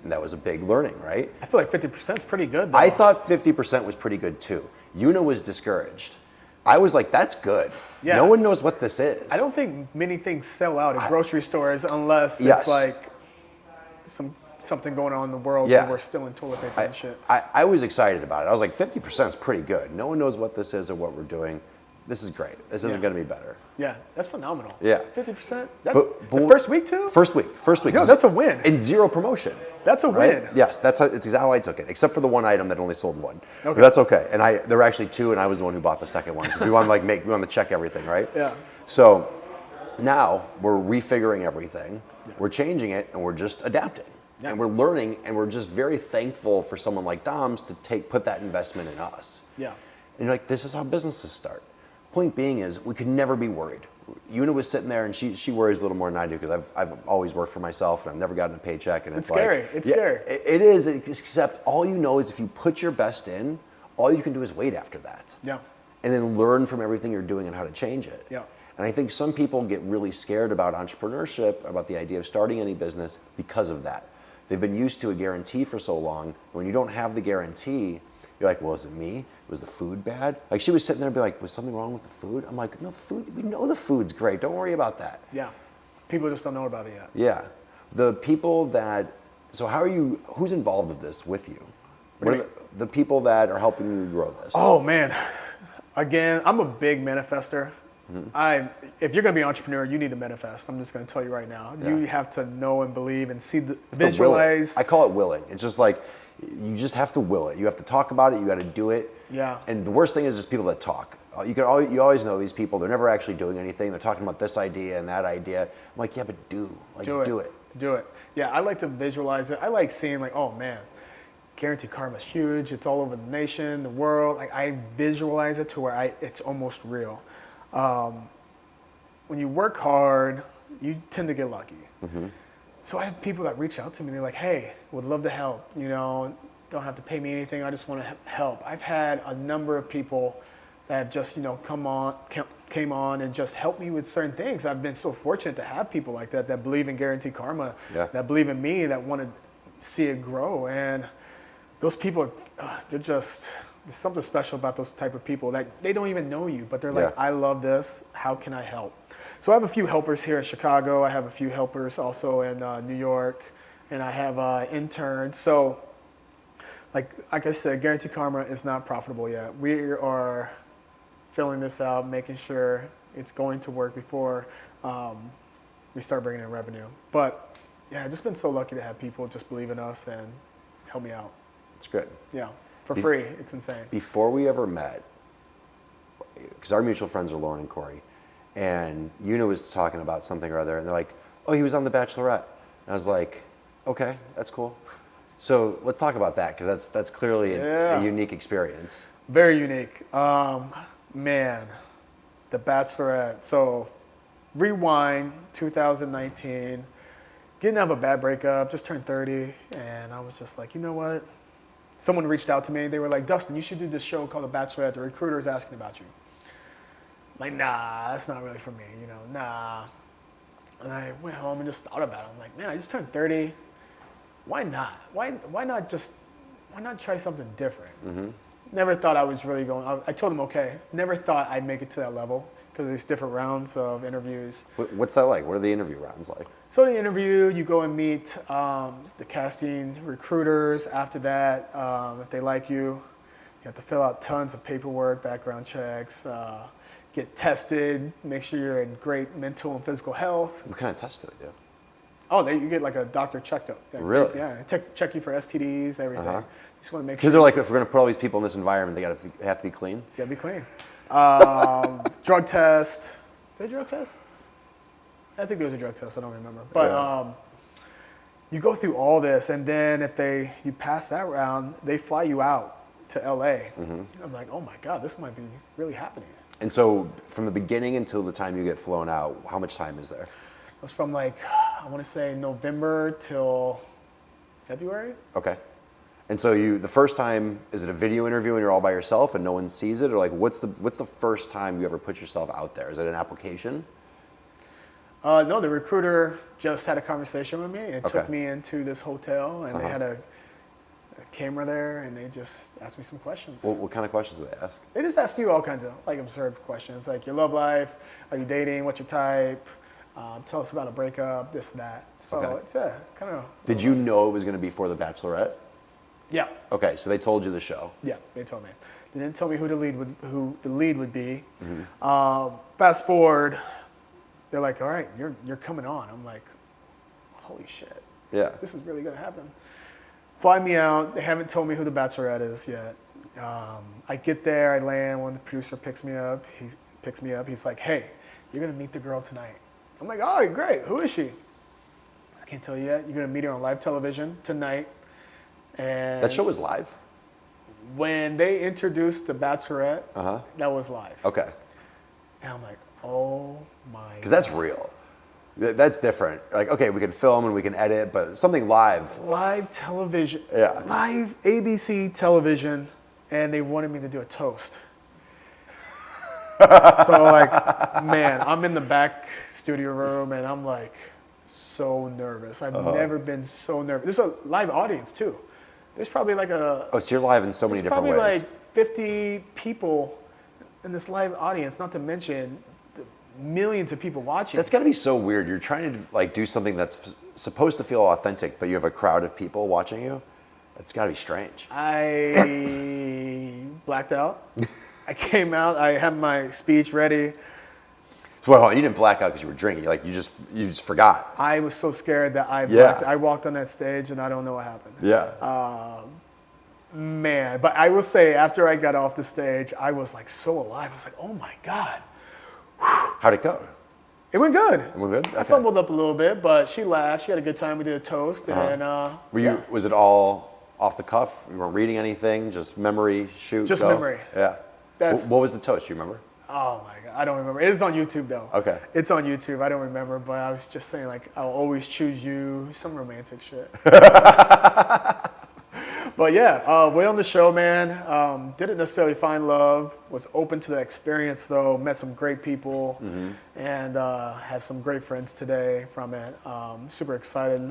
And that was a big learning, right? I feel like 50% is pretty good, though. I thought 50% was pretty good too. Una was discouraged. I was like, that's good. Yeah. No one knows what this is. I don't think many things sell out at grocery stores unless it's like something going on in the world where we're still in toilet paper and shit. I was excited about it. I was like, 50% is pretty good. No one knows what this is or what we're doing. This is great. This isn't going to be better. Yeah, that's phenomenal. Yeah. 50%? But the first week too? First week. Yo, that's a win. And 0 promotion. That's a win. Yes, it's how I took it, except for the 1 item that only sold 1. Okay. But that's okay. And there were actually 2, and I was the one who bought the second one because we wanted to check everything, right? Yeah. So now we're refiguring everything. Yeah. We're changing it, and we're just adapting. Yeah. And we're learning, and we're just very thankful for someone like Dom's to put that investment in us. Yeah. And you're like, this is how businesses start. Point being is, we could never be worried. Una was sitting there, and she worries a little more than I do because I've always worked for myself, and I've never gotten a paycheck. And it's scary. Like, it's scary. It is, except all you know is if you put your best in, all you can do is wait after that. Yeah. And then learn from everything you're doing and how to change it. Yeah. And I think some people get really scared about entrepreneurship, about the idea of starting any business because of that. They've been used to a guarantee for so long. When you don't have the guarantee, you're like, well, is it me? Was the food bad? Like, she was sitting there and be like, was something wrong with the food? I'm like, no, the food, we know the food's great. Don't worry about that. Yeah. People just don't know about it yet. Yeah. The people so who's involved with this with you? What are the people that are helping you grow this? Oh, man. Again, I'm a big manifester. If you're going to be an entrepreneur, you need to manifest. I'm just going to tell you right now. Yeah. You have to know and believe and visualize. I call it willing. It's just like, you just have to will it. You have to talk about it. You got to do it. Yeah. And the worst thing is just people that talk. You always know these people. They're never actually doing anything. They're talking about this idea and that idea. I'm like, yeah, but do it. Do it. Yeah, I like to visualize it. I like seeing like, oh man, Guaranteed Karma is huge. It's all over the nation, the world. Like I visualize it to where it's almost real. When you work hard, you tend to get lucky. Mm-hmm. So I have people that reach out to me. They're like, hey, would love to help. You know, don't have to pay me anything. I just want to help. I've had a number of people that have just, came on and just helped me with certain things. I've been so fortunate to have people like that believe in Guaranteed Karma, that believe in me, that want to see it grow. And those people, there's something special about those type of people that they don't even know you, but they're like, I love this. How can I help? So I have a few helpers here in Chicago. I have a few helpers also in New York, and I have interns. So like I said, Guaranteed Karma is not profitable yet. We are filling this out, making sure it's going to work before we start bringing in revenue. But yeah, I've just been so lucky to have people just believe in us and help me out. It's good. Yeah, for free. It's insane. Before we ever met, because our mutual friends are Lauren and Corey, and Una was talking about something or other, and they're like, oh, he was on The Bachelorette. And I was like, okay, that's cool. So let's talk about that, because that's clearly a unique experience. Very unique. Man, The Bachelorette. So rewind, 2019, getting out of a bad breakup, just turned 30, and I was just like, you know what? Someone reached out to me. They were like, Dustin, you should do this show called The Bachelorette. The recruiter is asking about you. I'm like, nah, that's not really for me, nah. And I went home and just thought about it. I'm like, man, I just turned 30. Why not? Why not try something different? Mm-hmm. Never thought I was really going. I told them okay. Never thought I'd make it to that level because there's different rounds of interviews. What's that like? What are the interview rounds like? So the interview, you go and meet the casting recruiters. After that, if they like you, you have to fill out tons of paperwork, background checks, get tested, make sure you're in great mental and physical health. What kind of tests do they do? Oh, you get like a doctor checkup. Really? Yeah, check you for STDs, everything. Uh-huh. Just want to make sure. Because they're like, if we're going to put all these people in this environment, they have to be clean. You gotta be clean. Drug test. Did they drug test? I think there was a drug test. I don't remember. But you go through all this, and then if you pass that round, they fly you out to LA. Mm-hmm. I'm like, oh my God, this might be really happening. And so, from the beginning until the time you get flown out, how much time is there? It's from like, I want to say November till February. Okay. And so the first time, is it a video interview and you're all by yourself and no one sees it? Or like, what's the first time you ever put yourself out there? Is it an application? No, the recruiter just had a conversation with me and took me into this hotel, and they had a camera there, and they just asked me some questions. What kind of questions do they ask? They just ask you all kinds of like absurd questions, like your love life, are you dating, what's your type, tell us about a breakup, this and that. So it's kind of. Did you know it was going to be for the Bachelorette? Yeah. Okay, so they told you the show. Yeah, they told me. They didn't tell me who the lead would be. Mm-hmm. Fast forward, they're like, all right, you're coming on. I'm like, holy shit. Yeah. This is really gonna happen. Fly me out. They haven't told me who the Bachelorette is yet. I get there, I land, when the producer picks me up, he's like, hey, you're gonna meet the girl tonight. I'm like, all right, great, who is she? I can't tell you yet. You're gonna meet her on live television tonight. And that show was live? When they introduced the Bachelorette, that was live. Okay. And I'm like, oh my God. Because that's real. That's different. Like, okay, we can film and we can edit, but something live. Live television. Yeah. Live ABC television, and they wanted me to do a toast. So like, man, I'm in the back studio room, and I'm like so nervous. I've never been so nervous. There's a live audience too. There's probably like so you're live in so many different ways. There's probably like 50 people in this live audience, not to mention the millions of people watching. That's got to be so weird. You're trying to like do something that's supposed to feel authentic, but you have a crowd of people watching you. That's got to be strange. I blacked out. I came out. I had my speech ready. Well, you didn't black out because you were drinking. Like you just forgot. I was so scared that I walked on that stage and I don't know what happened. Yeah. Man, but I will say after I got off the stage, I was like so alive. I was like, oh my God. How'd it go? It went good. It went good? Okay. I fumbled up a little bit, but she laughed. She had a good time. We did a toast. And was it all off the cuff? You weren't reading anything? Just memory, shoot, just go? Memory. Yeah. What was the toast? You remember? Oh my God, I don't remember. It's on YouTube though. Okay. It's on YouTube. I don't remember, but I was just saying like, I'll always choose you. Some romantic shit. But yeah, went on the show, man. Didn't necessarily find love. Was open to the experience though. Met some great people, and have some great friends today from it. Super excited.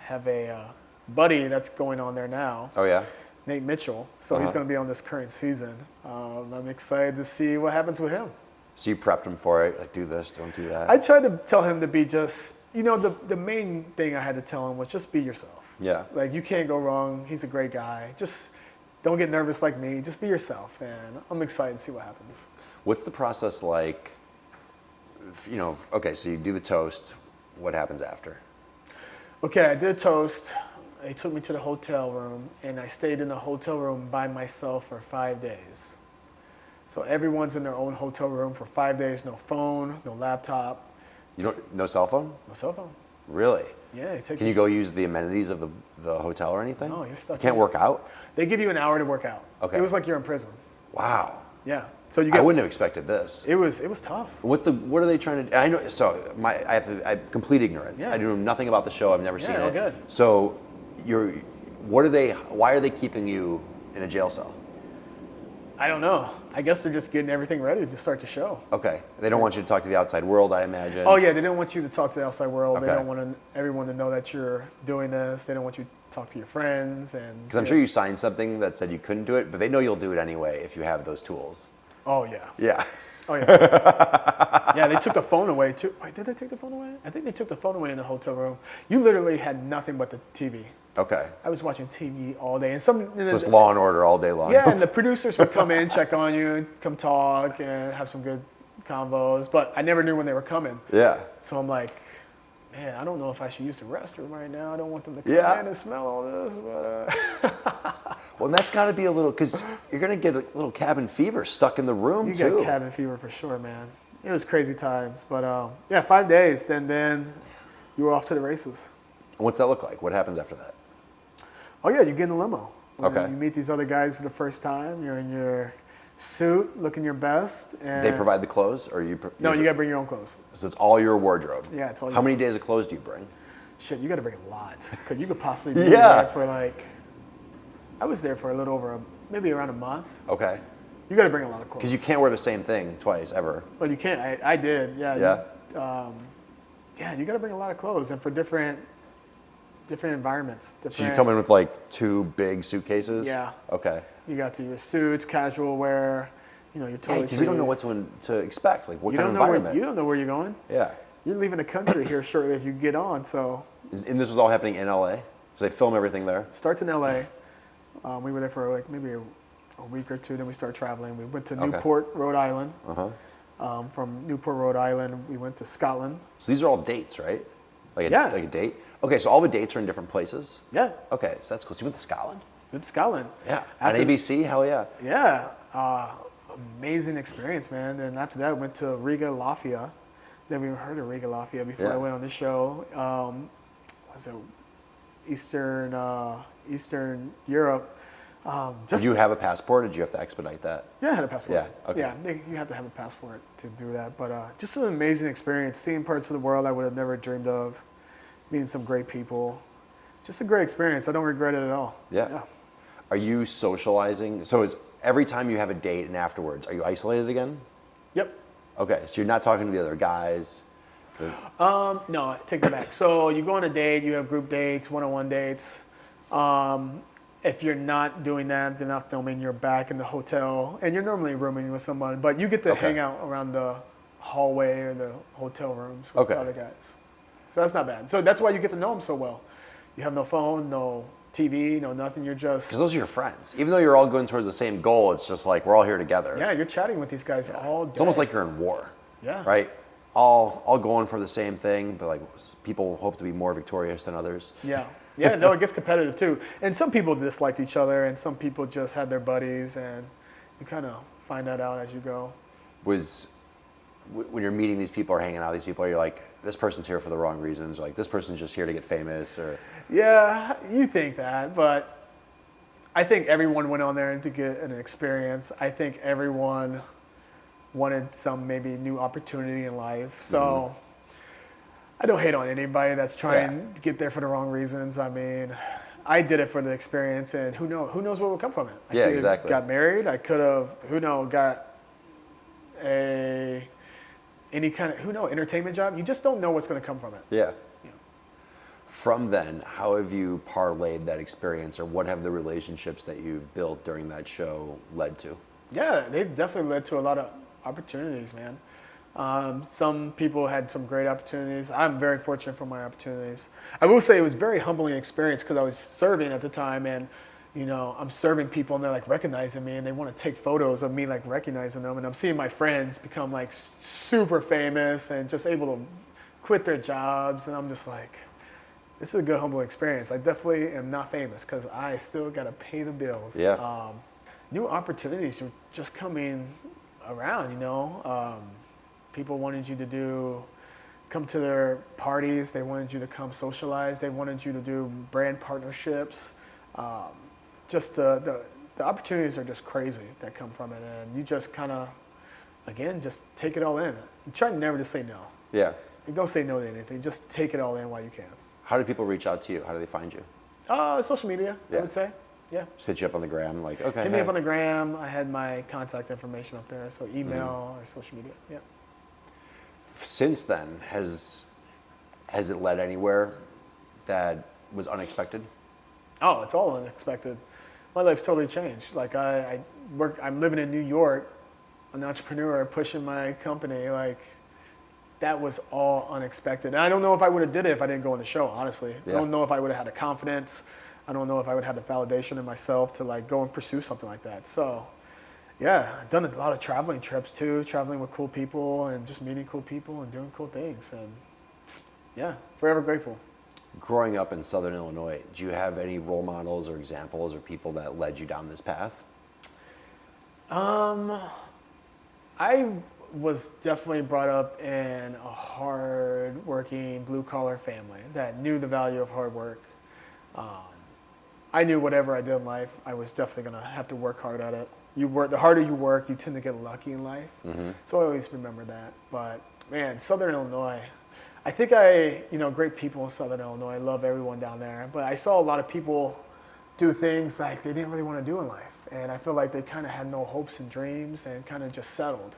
Have a buddy that's going on there now. Oh yeah. Nate Mitchell. So he's going to be on this current season. I'm excited to see what happens with him. So you prepped him for it, like do this, don't do that. I tried to tell him to be just, the main thing I had to tell him was just be yourself. Yeah. Like you can't go wrong. He's a great guy. Just don't get nervous like me. Just be yourself. And I'm excited to see what happens. What's the process like? Okay, so you do the toast. What happens after? Okay, I did a toast. They took me to the hotel room, and I stayed in the hotel room by myself for 5 days. So everyone's in their own hotel room for 5 days. No phone, no laptop. No cell phone? No cell phone. Really? Yeah. Can you go use the amenities of the hotel or anything? No, you're stuck. You can't work out? They give you an hour to work out. Okay. It was like you're in prison. Wow. Yeah. So I wouldn't have expected this. It was tough. What are they trying to? I know. So I have complete ignorance. Yeah. I know nothing about the show. I've never seen it. Good. So why are they keeping you in a jail cell? I don't know. I guess they're just getting everything ready to start the show. Okay. They don't want you to talk to the outside world, I imagine. Oh yeah, they don't want you to talk to the outside world. Okay. They don't want everyone to know that you're doing this. They don't want you to talk to your friends and. Because I'm sure you signed something that said you couldn't do it, but they know you'll do it anyway if you have those tools. Oh yeah. Yeah. Oh yeah. Yeah, they took the phone away too. Wait, did they take the phone away? I think they took the phone away in the hotel room. You literally had nothing but the TV. Okay. I was watching TV all day, and It's just Law and Order all day long. Yeah, and the producers would come in, check on you, come talk, and have some good convos. But I never knew when they were coming. Yeah. So I'm like, man, I don't know if I should use the restroom right now. I don't want them to come in and smell all this. But well, and that's got to be a little, because you're going to get a little cabin fever stuck in the room you too. got cabin fever for sure, man. It was crazy times. But yeah, 5 days. Then you were off to the races. What's that look like? What happens after that? Oh yeah, you get in a limo. Okay. You meet these other guys for the first time. You're in your suit, looking your best. And They provide the clothes, or you? No, you gotta bring your own clothes. So it's all your wardrobe. Yeah, it's all. How many days of clothes do you bring? Shit, you gotta bring a lot. Cause you could possibly be Yeah. there for like. I was there for a little over, maybe around a month. Okay. You gotta bring a lot of clothes. Because you can't wear the same thing twice ever. Well, you can't. I did. Yeah. Yeah. Yeah, you gotta bring a lot of clothes, and for different environments. So you come in with like 2 big suitcases? Yeah. Okay. You got to your suits, casual wear, your Yeah, toiletries. because we don't know what to expect. Like what You kind don't of know where environment. you don't know where you're going. Yeah. You're leaving the country here shortly if you get on. So And this was all happening in LA? So they film everything there? starts in LA. We were there for like maybe a week or two. Then we started traveling. We went to Newport, Rhode Island. From Newport, Rhode Island, we went to Scotland. So these are all dates, right? Like Yeah. like a date? Okay, so all the dates are in different places? Yeah, Okay, so that's cool. So you went to Scotland? went to Scotland. Yeah. On After- ABC? Hell yeah. Yeah, amazing experience, man. And after that, went to 𝗥𝗢𝗢𝗣𝗍. Never even heard of 𝗥𝗢𝗢𝗣𝗍 before I went on this show. Was it Eastern Europe? Did you have a passport or did you have to expedite that? Yeah, I had a passport. Yeah, okay. Yeah, you have to have a passport to do that. But just an amazing experience, seeing parts of the world I would have never dreamed of, meeting some great people. Just a great experience. I don't regret it at all. Yeah. Are you socializing? So is every time you have a date and afterwards, are you isolated again? Yep. Okay, so you're not talking to the other guys? No, I take that back. So you go on a date, you have group dates, one-on-one dates. If you're not doing that, they're not filming, you're back in the hotel, and you're normally rooming with someone, but you get to hang out around the hallway or the hotel rooms with the other guys. So that's not bad. So that's why you get to know them so well. You have no phone, no TV, no nothing. You're just... Because those are your friends. Even though you're all going towards the same goal, it's just like we're all here together. Yeah, you're chatting with these guys all day. It's almost like you're in war. Yeah. Right? All going for the same thing, but like people hope to be more victorious than others. Yeah. Yeah, no, it gets competitive too. And some people disliked each other, and some people just had their buddies, and you kind of find that out as you go. When you're meeting these people or hanging out with these people, you're like, this person's here for the wrong reasons, or like this person's just here to get famous, or... Yeah, you think that, but I think everyone went on there to get an experience. I think everyone wanted some maybe new opportunity in life. So I don't hate on anybody that's trying to get there for the wrong reasons. I mean, I did it for the experience, and who knows what will come from it. I could have got married. I could have, got any kind of, entertainment job. You just don't know what's going to come from it. Yeah. From then, how have you parlayed that experience, or what have the relationships that you've built during that show led to? Yeah, they definitely led to a lot of opportunities, man. Some people had some great opportunities. I'm very fortunate for my opportunities. I will say it was a very humbling experience because I was serving at the time, and I'm serving people and they're like recognizing me, and they want to take photos of me like recognizing them, and I'm seeing my friends become like super famous and just able to quit their jobs, and I'm just like, this is a good humbling experience. I definitely am not famous because I still got to pay the bills. Yeah. New opportunities are just coming around, people wanted you to come to their parties. They wanted you to come socialize. They wanted you to do brand partnerships. Just the opportunities are just crazy that come from it. And you just kind of, again, just take it all in. You try never to say no. Yeah. You don't say no to anything. Just take it all in while you can. How do people reach out to you? How do they find you? Social media, I would say. Yeah. Just hit you up on the gram, like, okay. Hit me up on the gram. I had my contact information up there, so email or social media. Yeah. Since then, has it led anywhere that was unexpected? Oh, it's all unexpected. My life's totally changed. Like I'm living in New York, an entrepreneur pushing my company. Like that was all unexpected. And I don't know if I would have did it if I didn't go on the show, honestly. Yeah. I don't know if I would have had the confidence. I don't know if I would have had the validation in myself to like go and pursue something like that. So yeah, I've done a lot of traveling trips too, traveling with cool people and just meeting cool people and doing cool things. And yeah, forever grateful. Growing up in Southern Illinois, do you have any role models or examples or people that led you down this path? I was definitely brought up in a hard-working, blue-collar family that knew the value of hard work. I knew whatever I did in life, I was definitely going to have to work hard at it. The harder you work, you tend to get lucky in life. Mm-hmm. So I always remember that. But man, Southern Illinois, I think great people in Southern Illinois. I love everyone down there. But I saw a lot of people do things like they didn't really want to do in life. And I feel like they kind of had no hopes and dreams and kind of just settled.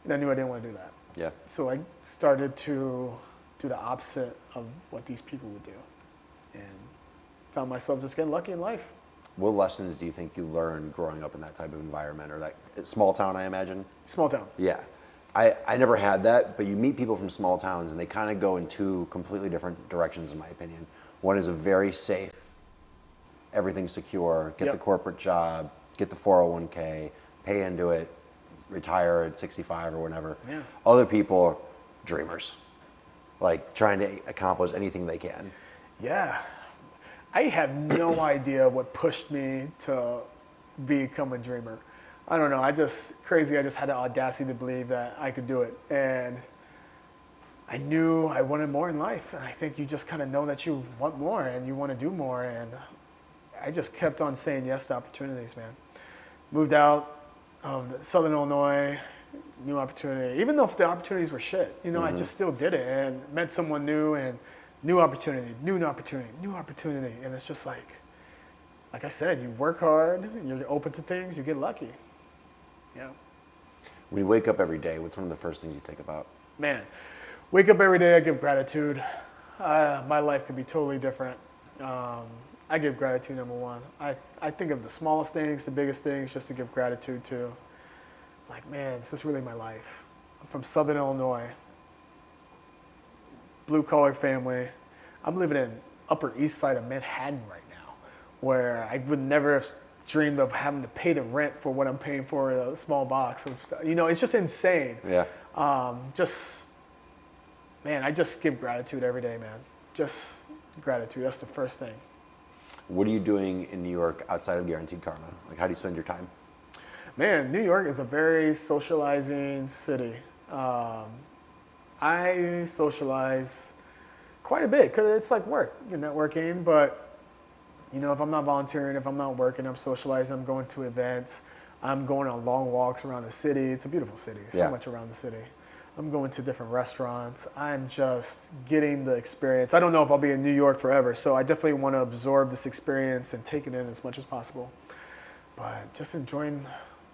And I knew I didn't want to do that. Yeah. So I started to do the opposite of what these people would do. And found myself just getting lucky in life. What lessons do you think you learned growing up in that type of environment, or that small town, I imagine? Small town. Yeah. I never had that, but you meet people from small towns and they kind of go in two completely different directions, in my opinion. One is a very safe, everything's secure, get the corporate job, get the 401k, pay into it, retire at 65 or whatever. Yeah. Other people are dreamers, like trying to accomplish anything they can. Yeah. I have no idea what pushed me to become a dreamer. I don't know. I just had the audacity to believe that I could do it. And I knew I wanted more in life. And I think you just kind of know that you want more and you want to do more. And I just kept on saying yes to opportunities, man. Moved out of Southern Illinois, new opportunity. Even though the opportunities were shit, I just still did it and met someone new and new opportunity. And it's just like I said, you work hard, you're open to things, you get lucky. Yeah. When you wake up every day, what's one of the first things you think about? Man, wake up every day, I give gratitude. My life could be totally different. I give gratitude, number one. I think of the smallest things, the biggest things, just to give gratitude to. Like, man, this is really my life. I'm from Southern Illinois. Blue-collar family. I'm living in Upper East Side of Manhattan right now, where I would never have dreamed of having to pay the rent for what I'm paying for a small box of stuff. It's just insane. Yeah. I just give gratitude every day, man. Just gratitude. That's the first thing. What are you doing in New York outside of Guaranteed Karma? Like, how do you spend your time? Man, New York is a very socializing city. I socialize quite a bit because it's like work, you're networking, but if I'm not volunteering, if I'm not working, I'm socializing, I'm going to events, I'm going on long walks around the city. It's a beautiful city, so much around the city. I'm going to different restaurants. I'm just getting the experience. I don't know if I'll be in New York forever, so I definitely want to absorb this experience and take it in as much as possible. But just enjoying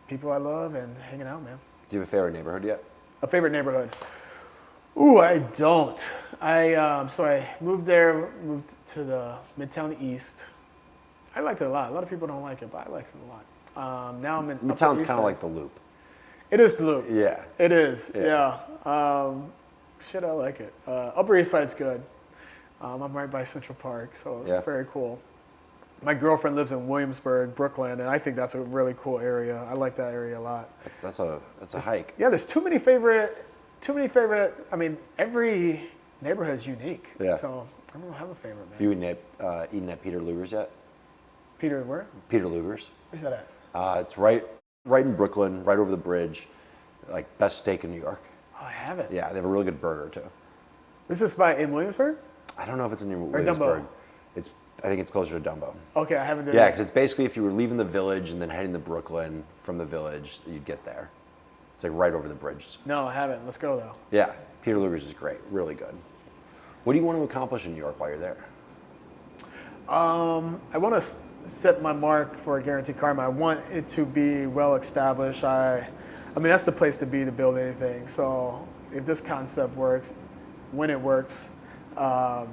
people I love and hanging out, man. Do you have a favorite neighborhood yet? A favorite neighborhood? Ooh, I don't. So I moved to the Midtown East. I liked it a lot. A lot of people don't like it, but I liked it a lot. Now I'm in Midtown's kind of like the Loop. It is the Loop. Yeah. It is. Yeah. I like it. Upper East Side's good. I'm right by Central Park, so very cool. My girlfriend lives in Williamsburg, Brooklyn, and I think that's a really cool area. I like that area a lot. That's a hike. Yeah, there's too many favorite. I mean, every neighborhood is unique. Yeah. So I don't have a favorite, man. Have you eaten at Peter Luger's yet? Peter where? Peter Luger's. Where's that at? It's right in Brooklyn, right over the bridge. Like, best steak in New York. Oh, I haven't. Yeah, they have a really good burger too. Is this in Williamsburg? I don't know if it's in Williamsburg. Dumbo. I think it's closer to Dumbo. Okay, I haven't done Yeah, because it's basically if you were leaving the village and then heading to Brooklyn from the village, you'd get there. It's like right over the bridge. No, I haven't. Let's go though. Yeah, Peter Luger's is great, really good. What do you want to accomplish in New York while you're there? I want to set my mark for Guaranteed Karma. I want it to be well established. I mean, that's the place to be to build anything. So if this concept works, when it works, I'll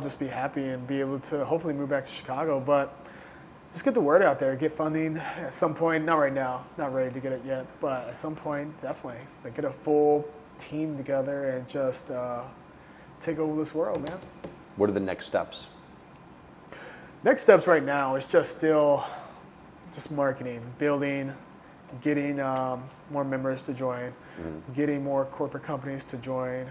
just be happy and be able to hopefully move back to Chicago. But just get the word out there, get funding at some point. Not right now, not ready to get it yet, but at some point, definitely. Like, get a full team together and just take over this world, man. What are the next steps? Next steps right now is just marketing, building, getting more members to join, getting more corporate companies to join,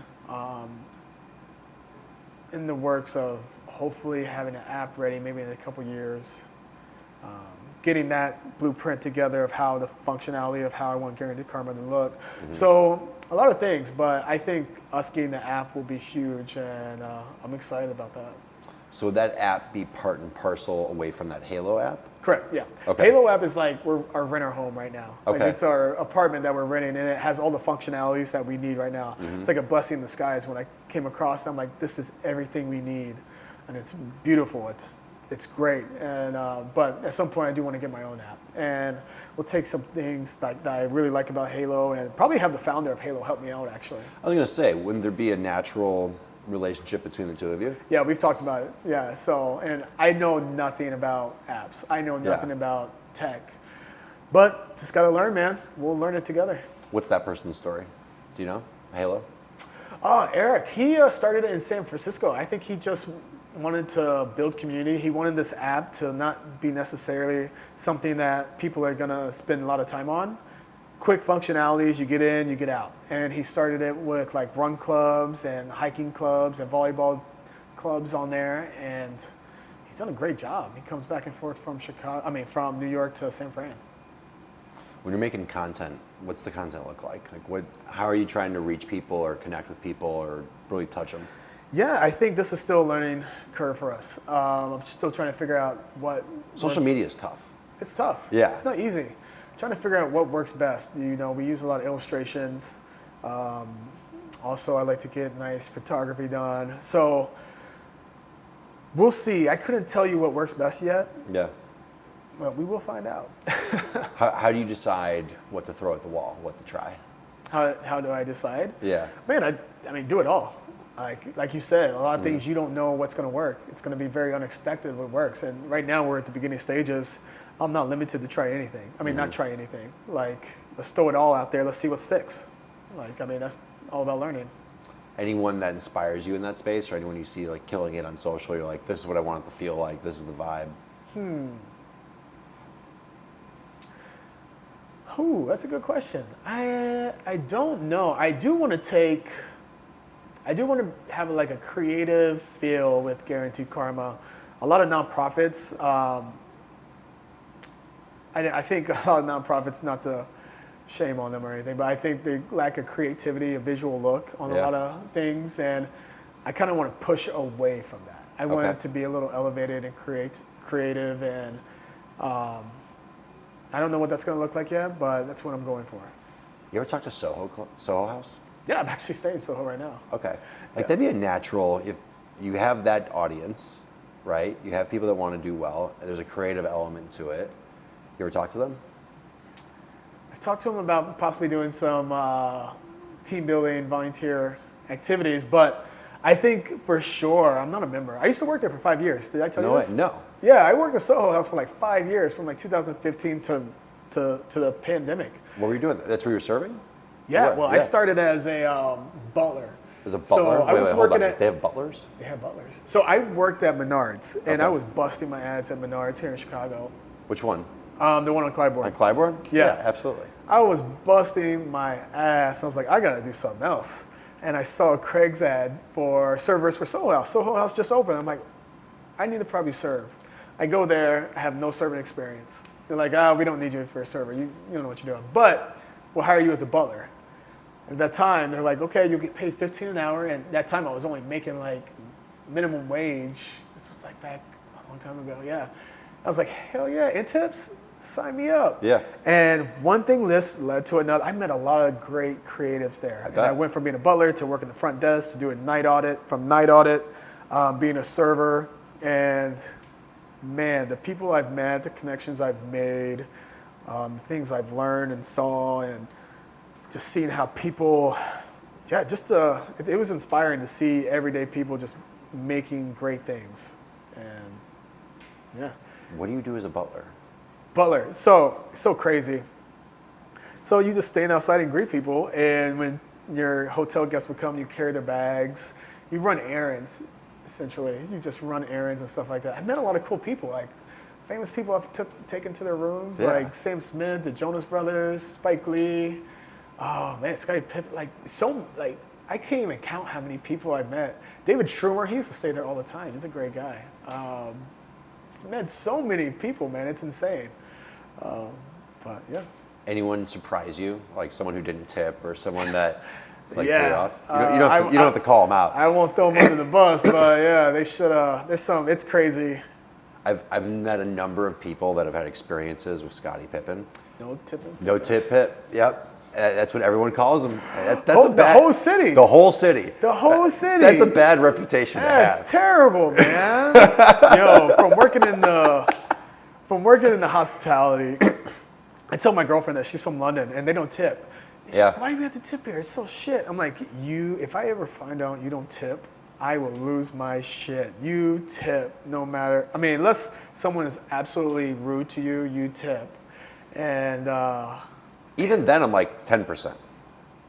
in the works of hopefully having an app ready maybe in a couple years, getting that blueprint together of how the functionality of how I want Guaranteed Karma to look. So a lot of things, but I think us getting the app will be huge, and I'm excited about that. So would that app be part and parcel away from that Halo app? Correct, yeah. Okay. Halo app is like our renter home right now. Okay. Like, it's our apartment that we're renting, and it has all the functionalities that we need right now. It's like a blessing in disguise. When I came across it, I'm like, this is everything we need, and it's beautiful. It's great, and but at some point I do want to get my own app, and we'll take some things that I really like about Halo, and probably have the founder of Halo help me out, actually. I was going to say, wouldn't there be a natural relationship between the two of you? Yeah, we've talked about it. Yeah, so, and I know nothing about apps. I know nothing about tech, but just got to learn, man. We'll learn it together. What's that person's story? Do you know? Halo? Oh, Eric, he started it in San Francisco. I think he just wanted to build community. He wanted this app to not be necessarily something that people are going to spend a lot of time on. Quick functionalities, you get in, you get out. And he started it with like run clubs and hiking clubs and volleyball clubs on there, and he's done a great job. He comes back and forth from from New York to San Fran. When you're making content, what's the content look like? How are you trying to reach people or connect with people or really touch them? Yeah, I think this is still a learning curve for us. I'm still trying to figure out what Social media is tough. It's tough. Yeah. It's not easy. Trying to figure out what works best. You know, we use a lot of illustrations. Also, I like to get nice photography done. So we'll see. I couldn't tell you what works best yet. Yeah. But we will find out. How do you decide what to throw at the wall, what to try? How do I decide? Yeah. Man, I mean, do it all. Like you said, a lot of things you don't know what's going to work. It's going to be very unexpected what works. And right now we're at the beginning stages. I'm not limited to try anything. I mean, not try anything. Like, let's throw it all out there. Let's see what sticks. Like, I mean, that's all about learning. Anyone that inspires you in that space, or anyone you see like killing it on social, you're like, this is what I want it to feel like. This is the vibe. Ooh, that's a good question. I don't know. I do want to have like a creative feel with Guaranteed Karma. A lot of nonprofits, I think a lot of nonprofits, not to shame on them or anything, but I think they lack a creativity, a visual look on a lot of things, and I kind of want to push away from that. I want it to be a little elevated and creative, and I don't know what that's going to look like yet, but that's what I'm going for. You ever talk to Soho House? Yeah, I'm actually staying in Soho right now. Okay. That'd be a natural, if you have that audience, right? You have people that want to do well, and there's a creative element to it. You ever talk to them? I've talked to them about possibly doing some team building, volunteer activities, but I think for sure, I'm not a member. I used to work there for 5 years. Did I tell you this? No. Yeah, I worked at Soho House for like 5 years, from like 2015 to the pandemic. What were you doing? That's where you were serving? Yeah, well, I started as a butler. As a butler? So I was working They have butlers? They have butlers. So I worked at Menards, and I was busting my ass at Menards here in Chicago. Which one? The one on Clybourne. On Clybourne? Yeah, absolutely. I was busting my ass. I was like, I gotta do something else. And I saw Craig's ad for servers for Soho House. Soho House just opened. I'm like, I need to probably serve. I go there, I have no serving experience. They're like, we don't need you for a server. You don't know what you're doing. But we'll hire you as a butler. At that time, they're like, okay, you'll get paid $15 an hour. And that time I was only making like minimum wage. This was like back a long time ago, yeah. I was like, hell yeah, and tips? Sign me up. Yeah. And one thing led to another. I met a lot of great creatives there. And I went from being a butler to working the front desk to doing night audit, from night audit, being a server. And man, the people I've met, the connections I've made, the things I've learned and saw, and just seeing how people, it was inspiring to see everyday people just making great things. And yeah. What do you do as a butler? Butler, so crazy. So you just stand outside and greet people, and when your hotel guests would come, you carry their bags. You run errands, essentially. You just run errands and stuff like that. I met a lot of cool people, like famous people I've taken to their rooms, like Sam Smith, the Jonas Brothers, Spike Lee. Oh man, Scottie Pippen, I can't even count how many people I've met. David Schwimmer, he used to stay there all the time. He's a great guy. Met so many people, man. It's insane. But yeah. Anyone surprise you? Like someone who didn't tip or someone that threw you Yeah. off? You don't have to call them out. I won't throw them under the bus, but yeah, they should. It's crazy. I've met a number of people that have had experiences with Scottie Pippen. No tipping. No tip Pip. Yep. That's what everyone calls him. The whole city. The whole city. The whole city. That's a bad reputation to have. It's terrible, man. Yo, from working in the hospitality, I tell my girlfriend that she's from London and they don't tip. She's like, why do you have to tip here? It's so shit. I'm like, if I ever find out you don't tip, I will lose my shit. You tip no matter. I mean, unless someone is absolutely rude to you, you tip. And even then, I'm like, it's 10%.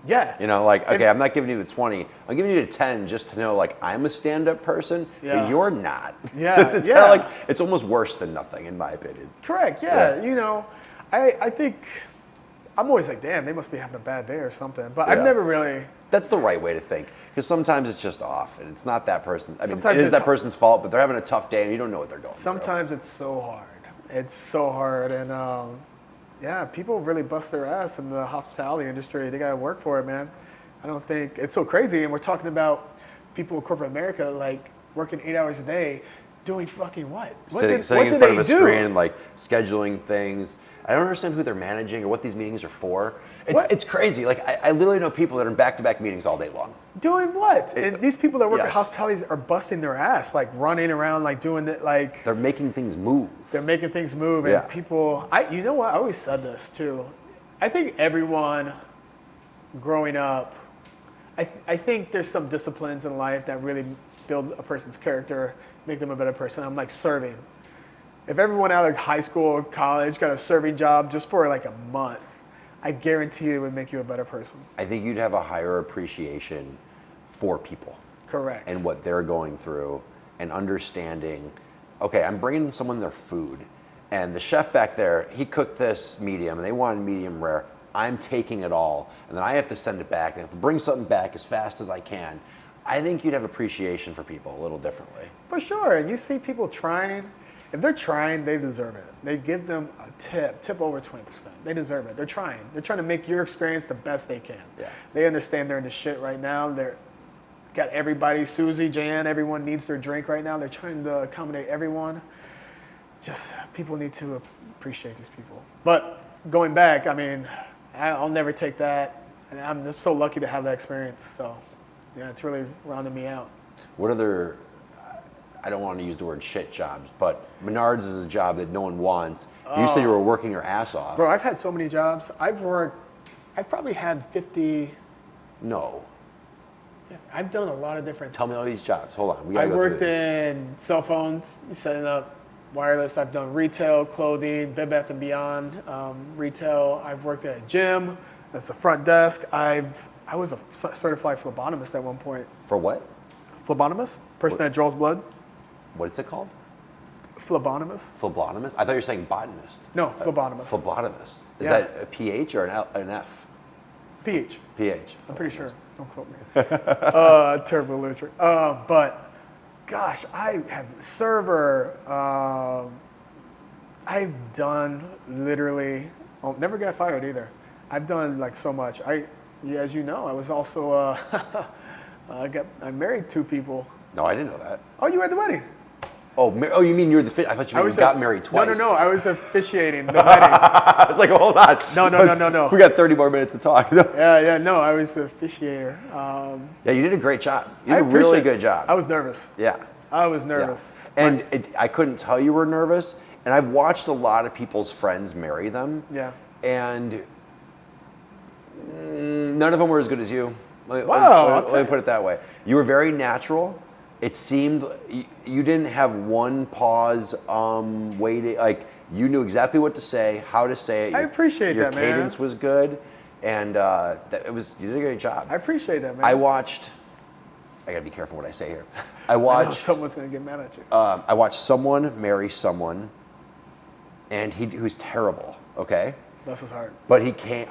yeah. You know, like, okay, I'm not giving you the 20. I'm giving you the 10 just to know, like, I'm a stand-up person, but you're not. Yeah. It's kind of like, it's almost worse than nothing, in my opinion. Correct. Yeah. You know, I think I'm always like, damn, they must be having a bad day or something. But I've never really. That's the right way to think, because sometimes it's just off, and it's not that person. I mean, Sometimes it is it's that person's fault, but they're having a tough day, and you don't know what they're going through. Sometimes it's so hard. It's so hard, and yeah, people really bust their ass in the hospitality industry. They gotta work for it, man. I don't think it's so crazy. And we're talking about people in corporate America, like working 8 hours a day, doing fucking what? Sitting in front of a screen, like scheduling things. I don't understand who they're managing or what these meetings are for. It's crazy. Like I literally know people that are in back-to-back meetings all day long. Doing what? And these people that work at hospitalities are busting their ass, like running around, like doing it, like they're making things move. They're making things move, and people. You know what? I always said this too. I think everyone growing up, I think there's some disciplines in life that really build a person's character, make them a better person. I'm like serving. If everyone out of high school or college got a serving job just for like a month, I guarantee you it would make you a better person. I think you'd have a higher appreciation for people. Correct. And what they're going through, and understanding, okay, I'm bringing someone their food, and the chef back there, he cooked this medium, and they wanted medium rare. I'm taking it all, and then I have to send it back, and I have to bring something back as fast as I can. I think you'd have appreciation for people a little differently. For sure. You see people trying. If they're trying, they deserve it. They give them a tip over 20%. They deserve it. They're trying. They're trying to make your experience the best they can. Yeah. They understand they're in the shit right now. They're got everybody, Susie, Jan, everyone needs their drink right now. They're trying to accommodate everyone. Just people need to appreciate these people. But going back, I mean, I'll never take that. And I'm just so lucky to have that experience. So, yeah, it's really rounding me out. What other, I don't want to use the word shit jobs, but Menards is a job that no one wants. You said you were working your ass off. Bro, I've had so many jobs. I've probably had 50. No. Yeah, I've done a lot of different. Tell me all these jobs. Hold on. We gotta I go worked through these. in cell phones, setting up wireless. I've done retail, clothing, Bed Bath & Beyond, retail. I've worked at a gym. That's the front desk. I was a certified phlebotomist at one point. For what? Phlebotomist? Person that draws blood. What's it called? Phlebotomist. Phlebotomist? I thought you were saying botanist. No, phlebotomist. Phlebotomist. Is Yeah. that a PH or an F? PH. PH. I'm pretty sure. Don't quote me. Terrible literature. But, gosh, I have server. I've done literally. Oh, never got fired either. I've done like so much. As you know, I was also. I married 2 people. No, I didn't know that. Oh, you were at the wedding. Oh, you mean you're the? I thought you meant you got married twice. No. I was officiating the wedding. I was like, hold on. No. We got 30 more minutes to talk. No, I was the officiator. Yeah, you did a great job. You did a really good job. I was nervous. Yeah. I was nervous. Yeah. And I couldn't tell you were nervous. And I've watched a lot of people's friends marry them. Yeah. And none of them were as good as you. Wow. Let me put it that way. You were very natural. It seemed you didn't have one pause, waiting. Like, you knew exactly what to say, how to say it. I appreciate that, man. Your cadence was good. And you did a great job. I appreciate that, man. I gotta be careful what I say here. I know someone's gonna get mad at you. I watched someone marry someone, and he was terrible. Okay. Bless his heart. But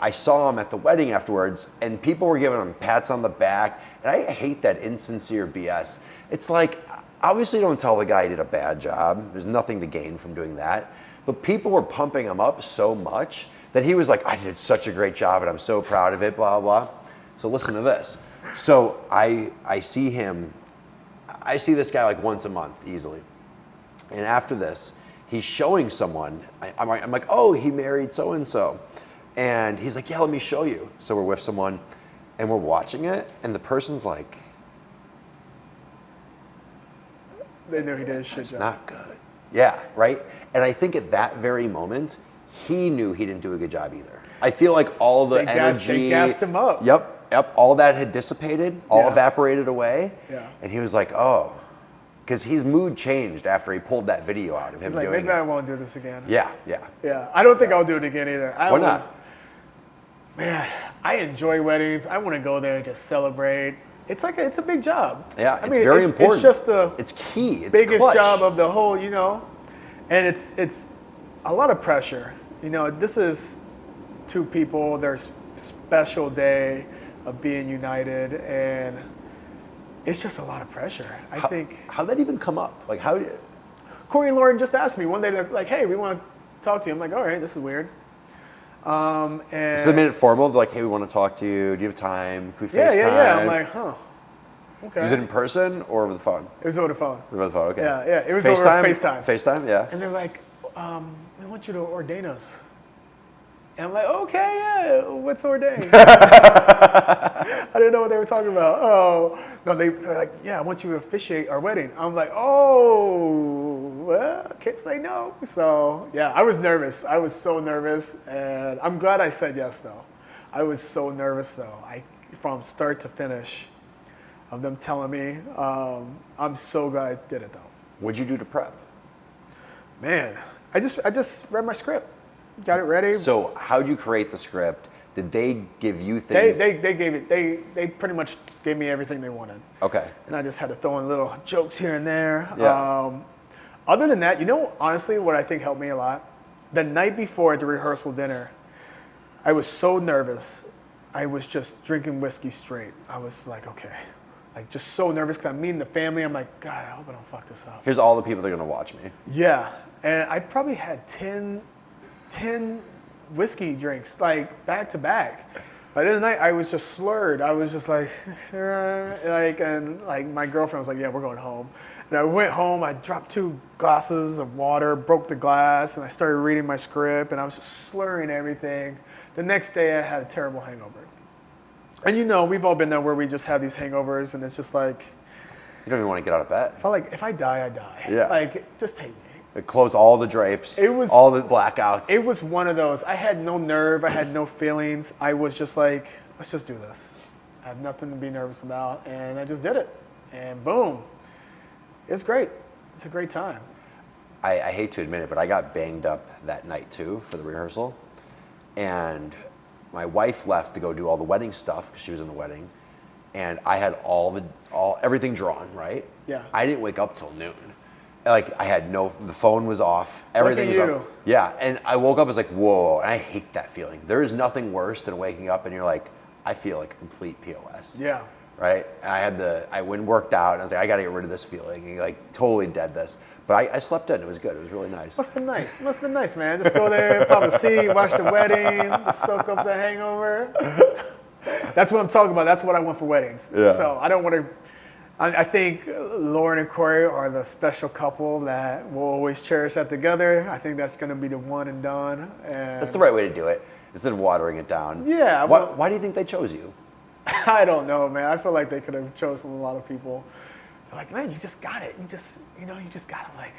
I saw him at the wedding afterwards, and people were giving him pats on the back, and I hate that insincere BS. It's like, obviously don't tell the guy he did a bad job. There's nothing to gain from doing that. But people were pumping him up so much that he was like, I did such a great job, and I'm so proud of it, blah, blah. So listen to this. So I see this guy like once a month easily. And after this, he's showing someone. I'm like, oh, he married so-and-so. And he's like, yeah, let me show you. So we're with someone, and we're watching it, and the person's like, they knew he did a shit it's job. not good. Yeah, right? And I think at that very moment, he knew he didn't do a good job either. I feel like all the energy. They gassed him up. Yep. All that had dissipated, all evaporated away. Yeah. And he was like, oh. Because his mood changed after he pulled that video out of him doing it. Maybe I won't do this again. Yeah. Yeah. I don't think I'll do it again either. Why not? Man, I enjoy weddings. I want to go there and just celebrate. It's a big job. Yeah, it's very important. It's just it's key. It's biggest clutch. job of the whole, and it's a lot of pressure. This is two people, their special day of being united, and it's just a lot of pressure. I think. How'd that even come up? Like, how did? Corey and Lauren just asked me one day. They're like, "Hey, we want to talk to you." I'm like, "All right, this is weird." And Is it made it formal? They're like, hey, we want to talk to you. Do you have time? Can we FaceTime? Yeah. I'm like, huh. Okay. Was it in person or over the phone? It was over the phone. Over the phone, okay. Yeah. It was FaceTime? over FaceTime. FaceTime, yeah. And they're like, we want you to ordain us. And I'm like, okay, yeah, what's ordained? I didn't know what they were talking about. Oh, no, they're like, yeah, I want you to officiate our wedding. I'm like, oh, well, can't say no. So, yeah, I was nervous. I was so nervous, and I'm glad I said yes, though. I was so nervous, though. From start to finish of them telling me, I'm so glad I did it, though. What'd you do to prep? Man, I just read my script. Got it ready. So how'd you create the script? Did they give you things? They gave it. They pretty much gave me everything they wanted. Okay. And I just had to throw in little jokes here and there. Yeah. Other than that, honestly, what I think helped me a lot, the night before at the rehearsal dinner, I was so nervous. I was just drinking whiskey straight. I was like, okay, like just so nervous because I'm meeting the family. I'm like, God, I hope I don't fuck this up. Here's all the people that are gonna watch me. Yeah, and I probably had 10 whiskey drinks, like back to back. By the end of the night, I was just slurred. I was just like, and my girlfriend was like, yeah, we're going home. And I went home, I dropped 2 glasses of water, broke the glass, and I started reading my script, and I was just slurring everything. The next day, I had a terrible hangover. And we've all been there where we just have these hangovers, and it's just like, You don't even want to get out of bed. if I die, I die. Yeah. Like, just take me. Close all the drapes, all the blackouts. It was one of those. I had no nerve. I had no feelings. I was just like, let's just do this. I have nothing to be nervous about. And I just did it. And boom. It's great. It's a great time. I hate to admit it, but I got banged up that night too for the rehearsal. And my wife left to go do all the wedding stuff because she was in the wedding. And I had everything drawn, right? Yeah. I didn't wake up till noon. Like the phone was off. Everything was off. Yeah, and I woke up, I was like, whoa, and I hate that feeling. There is nothing worse than waking up and you're like, I feel like a complete POS. Yeah. Right? And I went and worked out, and I was like, I gotta get rid of this feeling. And like totally dead this. But I slept in, it was good, it was really nice. Must have been nice, man. Just go there, pop a seat, watch the wedding, just soak up the hangover. That's what I'm talking about. That's what I want for weddings. Yeah. So I don't want to. I think Lauren and Corey are the special couple that will always cherish that together. I think that's going to be the one and done. And that's the right way to do it, instead of watering it down. Yeah. Why do you think they chose you? I don't know, man. I feel like they could have chosen a lot of people. they're like, man, you just got it. You just got it. Like,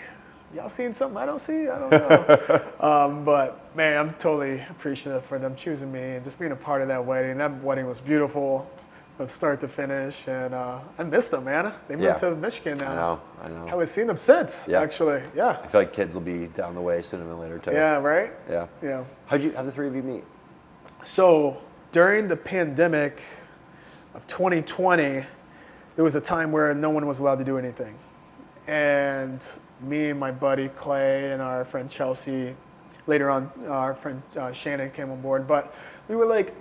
y'all seeing something I don't see? I don't know. But man, I'm totally appreciative for them choosing me and just being a part of that wedding. That wedding was beautiful from start to finish, and I miss them, man. They moved to Michigan now. I know. I haven't seen them since, actually. Yeah. I feel like kids will be down the way sooner than later too. Yeah, right? Yeah. How'd the three of you meet? So during the pandemic of 2020, there was a time where no one was allowed to do anything. And me and my buddy Clay and our friend Chelsea, later on our friend Shannon came on board, but we were like,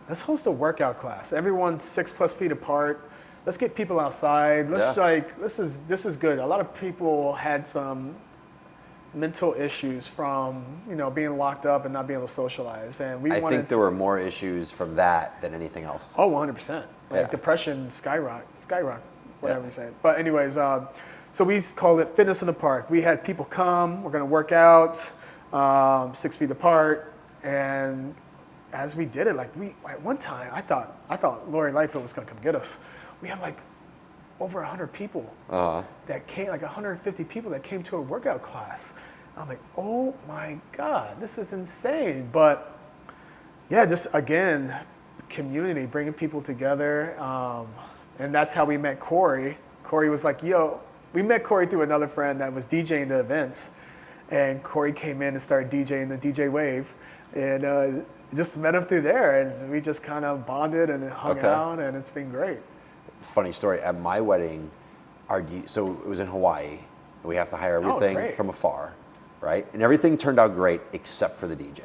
let's host a workout class. Everyone's 6+ feet apart. Let's get people outside. This is good. A lot of people had some mental issues from being locked up and not being able to socialize, and I think there were more issues from that than anything else. Oh, 100%. Like depression skyrocket, whatever you say. But anyways, so we called it Fitness in the Park. We had people come. We're gonna work out 6 feet apart, and as we did it, at one time, I thought Lori Lightfoot was gonna come get us. We had like over 100 people that came, like 150 people that came to a workout class. I'm like, oh my God, this is insane. But yeah, just again, community, bringing people together. And that's how we met Corey. Corey was like, yo, we met Corey through another friend that was DJing the events. And Corey came in and started DJing the DJ Wave. And just met him through there. And we just kind of bonded and hung out, and it's been great. Funny story, at my wedding, so it was in Hawaii. We have to hire everything from afar, right? And everything turned out great except for the DJ.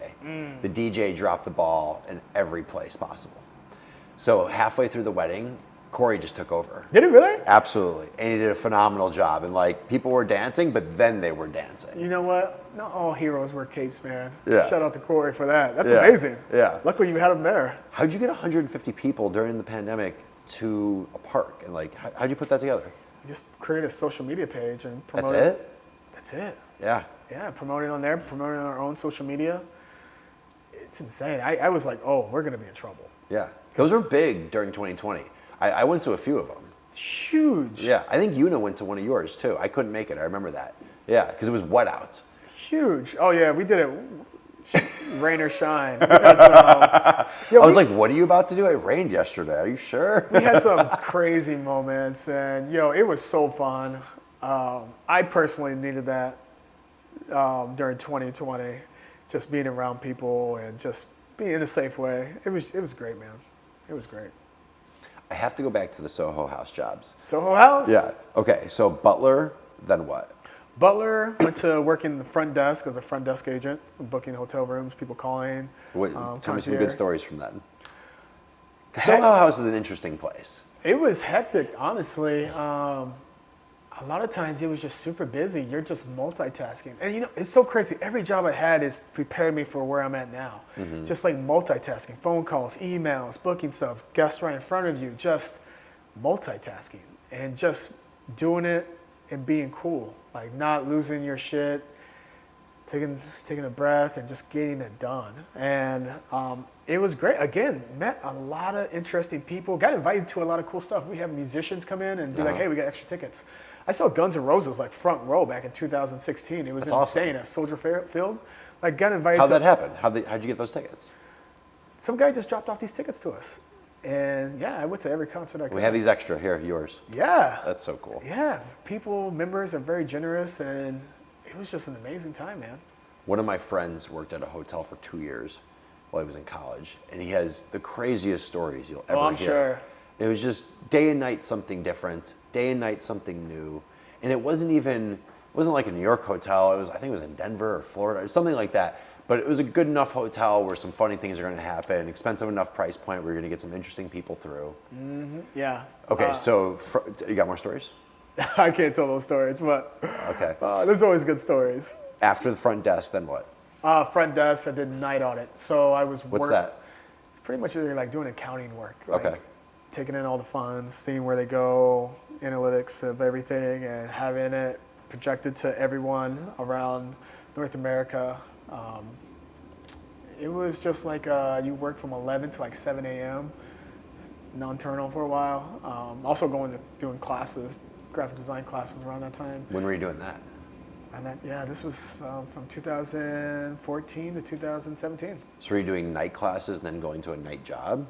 The DJ dropped the ball in every place possible. So halfway through the wedding, Corey just took over. Did he really? Absolutely. And he did a phenomenal job. And like, people were dancing, but then they were dancing. You know what? Not all heroes wear capes, man. Yeah. Shout out to Corey for that. That's amazing. Yeah. Luckily you had him there. How'd you get 150 people during the pandemic to a park? And like, how'd you put that together? You just create a social media page and promote it. That's it. Yeah. Yeah, promoting on there, promoting on our own social media. It's insane. I was like, oh, we're going to be in trouble. Yeah. Those were big during 2020. I went to a few of them. Huge. Yeah. I think Una went to one of yours too. I couldn't make it. I remember that. Yeah, because it was wet out. Huge. Oh yeah, we did it. Rain or shine. I was like, what are you about to do? It rained yesterday. Are you sure? We had some crazy moments, and it was so fun. I personally needed that during 2020, just being around people and just being in a safe way. It was great, man. It was great. I have to go back to the Soho House jobs. Soho House? Yeah. Okay, so butler, then what? Butler, went to work in the front desk as a front desk agent, booking hotel rooms, people calling. Tell me some good stories from that. Soho House is an interesting place. It was hectic, honestly. A lot of times it was just super busy. You're just multitasking. And it's so crazy. Every job I had has prepared me for where I'm at now. Mm-hmm. Just like multitasking, phone calls, emails, booking stuff, guests right in front of you, just multitasking and just doing it and being cool. Like not losing your shit, taking a breath and just getting it done. And it was great. Again, met a lot of interesting people. Got invited to a lot of cool stuff. We have musicians come in and be like, hey, we got extra tickets. I saw Guns N' Roses like front row back in 2016. It was insane at Soldier Field. Like got invited. How'd that happen? How'd you get those tickets? Some guy just dropped off these tickets to us. And yeah, I went to every concert I could. We have these extra here, yours. Yeah. That's so cool. Yeah, members are very generous, and it was just an amazing time, man. One of my friends worked at a hotel for 2 years while he was in college, and he has the craziest stories you'll ever hear. I'm sure. It was just day and night something different, day and night something new, and it wasn't like a New York hotel. I think it was in Denver or Florida or something like that. But it was a good enough hotel where some funny things are going to happen, expensive enough price point where you're going to get some interesting people through. Mm-hmm. Yeah. Okay, so you got more stories? I can't tell those stories, but okay. There's always good stories. After the front desk, then what? Front desk, I did night audit. So I was What's that? It's pretty much like doing accounting work. Okay. Taking in all the funds, seeing where they go, analytics of everything, and having it projected to everyone around North America. It was just like you work from 11 to like 7 a.m. non-terminal for a while. Also doing classes graphic design classes around that time. When were you doing that? And this was from 2014 to 2017. So were you doing night classes and then going to a night job?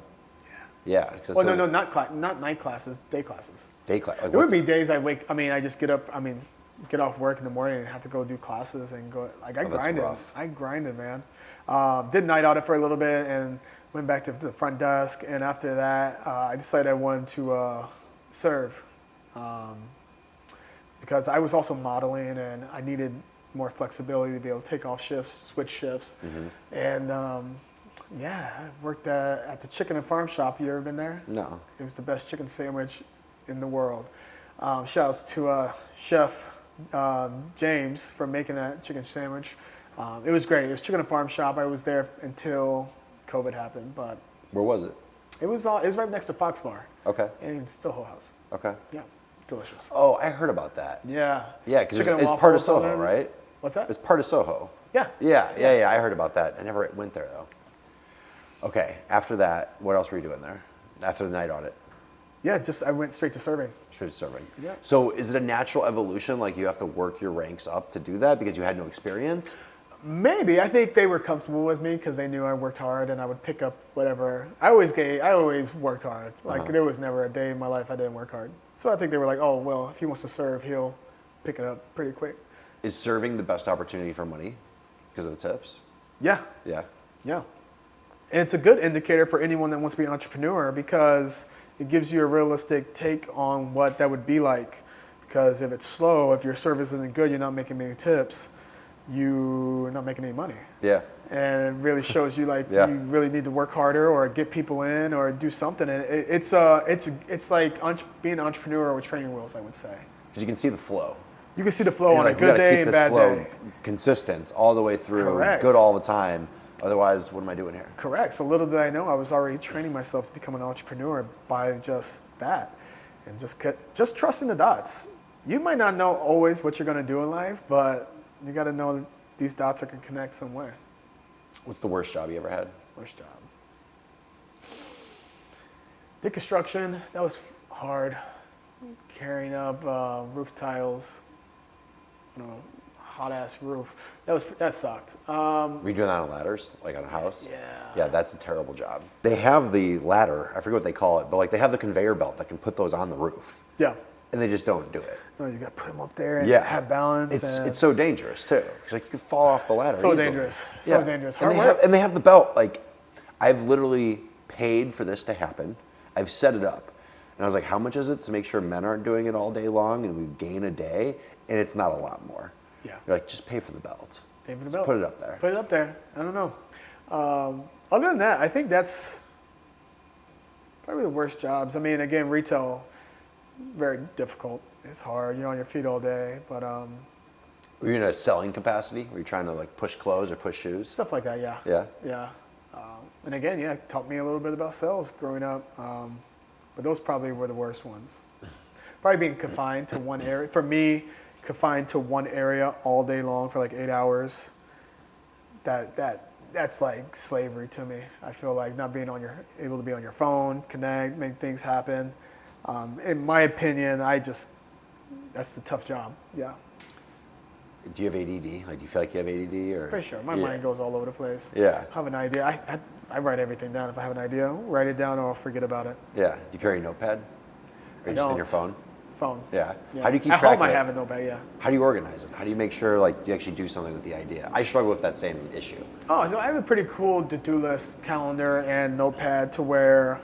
Yeah. Yeah. Well, no, not night classes, day classes. Day class. Like There would be days I just get off work in the morning and have to go do classes and go, like I grinded. rough. I grinded, man. Did night audit for a little bit and went back to the front desk. And after that, I decided I wanted to serve. Because I was also modeling and I needed more flexibility to be able to take off shifts, switch shifts. And I worked at the chicken and farm shop. You ever been there? No. It was the best chicken sandwich in the world. Shout outs to Chef James for making that chicken sandwich. It was great. It was chicken and farm shop. I was there until COVID happened, but. Where was it? It was right next to Fox Bar. Okay. And Soho House. Okay. Yeah. Delicious. Oh, I heard about that. Yeah. Yeah, because Chicken and it's part of waffles on Soho, there. right? What's that? It's part of Soho. Yeah. Yeah. I heard about that. I never went there though. Okay. After that, what else were you doing there? After the night audit? Yeah, I went straight to serving. Straight to serving. Yeah. So is it a natural evolution? Like you have to work your ranks up to do that because you had no experience? Maybe. I think they were comfortable with me because they knew I worked hard and I would pick up whatever. I always worked hard. Like there was never a day in my life I didn't work hard. So I think they were like, oh, well, if he wants to serve, he'll pick it up pretty quick. Is serving the best opportunity for money because of the tips? Yeah. Yeah. Yeah. And it's a good indicator for anyone that wants to be an entrepreneur because it gives you a realistic take on what that would be like. Because if it's slow, if your service isn't good, you're not making many tips, you're not making any money. Yeah. And it really shows you like Yeah. you really need to work harder or get people in or do something. And it's like being an entrepreneur with training wheels, I would say. Because you can see the flow. You can see the flow on Like, a good day and keep this bad flow day. consistent all the way through, Correct. good all the time. Otherwise, what am I doing here? Correct. So little did I know, I was already training myself to become an entrepreneur by just that, and just trusting the dots. You might not know always what you're going to do in life, but you got to know that these dots are going to connect some way. What's the worst job you ever had? Worst job. Did construction. That was hard. Carrying up roof tiles. Hot ass roof. That sucked. Were you doing that on ladders, like on a house? Yeah. Yeah, that's a terrible job. They have the ladder, I forget what they call it, but like they have the conveyor belt that can put those on the roof. Yeah. And they just don't do it. No, you got to put them up there and Yeah. have balance. It's so dangerous too. It's like you could fall off the ladder. So easily. dangerous. So dangerous. And Hard work. they have the belt. Like, I've literally paid for this to happen. I've set it up. And I was like, how much is it to make sure men aren't doing it all day long and we gain a day? And it's not a lot more. Yeah. You're like, just pay for the belt. Pay for the Just belt. put it up there. Put it up there. I don't know. Other than that, I think that's probably the worst jobs. I mean, again, retail is very difficult. It's hard. You're on your feet all day. But Were you in a selling capacity? Were you trying to like push clothes or push shoes? stuff like that, yeah. Yeah. Yeah. And again, yeah, it taught me a little bit about sales growing up. But those probably were the worst ones. Probably being confined to one area. For me, confined to one area all day long for like 8 hours. That's like slavery to me. I feel like not being able to be on your phone, connect, make things happen. In my opinion, that's the tough job. Yeah. Do you have ADD? Like, do you feel like you have ADD or? For sure. My mind goes all over the place. Yeah. I have an idea. I write everything down. If I have an idea, I'll write it down or I'll forget about it. Yeah. Do you carry a notepad? Or you just in your phone? Phone. Yeah. Yeah. How do you keep At track home, of it? I have a notepad, yeah. How do you organize it? How do you make sure like you actually do something with the idea? I struggle with that same issue. Oh, so I have a pretty cool to-do list calendar and notepad to where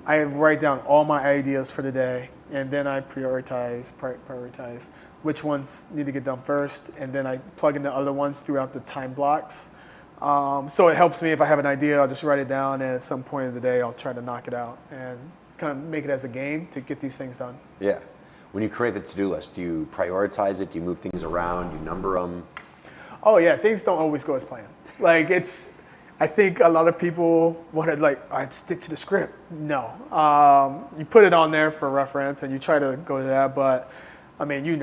I write down all my ideas for the day, and then I prioritize which ones need to get done first, and then I plug in the other ones throughout the time blocks. So it helps me if I have an idea, I'll just write it down, and at some point of the day, I'll try to knock it out and kind of make it as a game to get these things done. Yeah. When you create the to-do list, do you prioritize it? Do you move things around? Do you number them? Oh yeah, things don't always go as planned. Like I think a lot of people want to I'd stick to the script. No, you put it on there for reference and you try to go to that, but I mean, you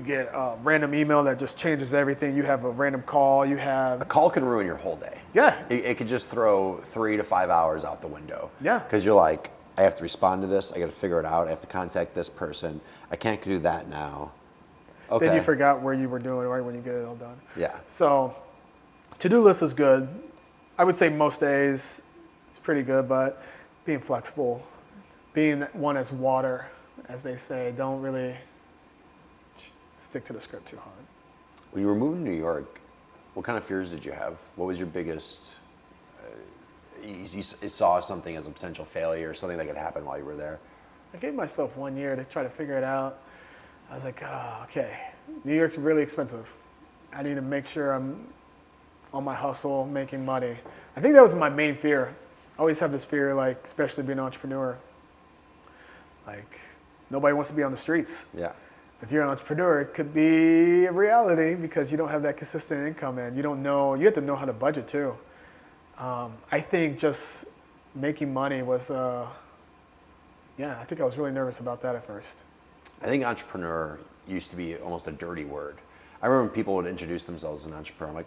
get a random email that just changes everything. You have a random call. A call can ruin your whole day. Yeah. It could just throw 3 to 5 hours out the window. Yeah. Because you're like, I have to respond to this. I got to figure it out. I have to contact this person. I can't do that now. Okay. Then you forgot where you were doing right when you get it all done. Yeah. So to-do list is good. I would say most days it's pretty good, but being flexible, being one as water, as they say, don't really stick to the script too hard. When you were moving to New York, what kind of fears did you have? What was your biggest, you saw something as a potential failure or something that could happen while you were there? I gave myself 1 year to try to figure it out. I was like, oh, okay, New York's really expensive. I need to make sure I'm on my hustle, making money. I think that was my main fear. I always have this fear, like, especially being an entrepreneur. Like, nobody wants to be on the streets. Yeah. If you're an entrepreneur, it could be a reality because you don't have that consistent income and you don't know, you have to know how to budget too. I think just making money was, I think I was really nervous about that at first. I think entrepreneur used to be almost a dirty word. I remember when people would introduce themselves as an entrepreneur. I'm like,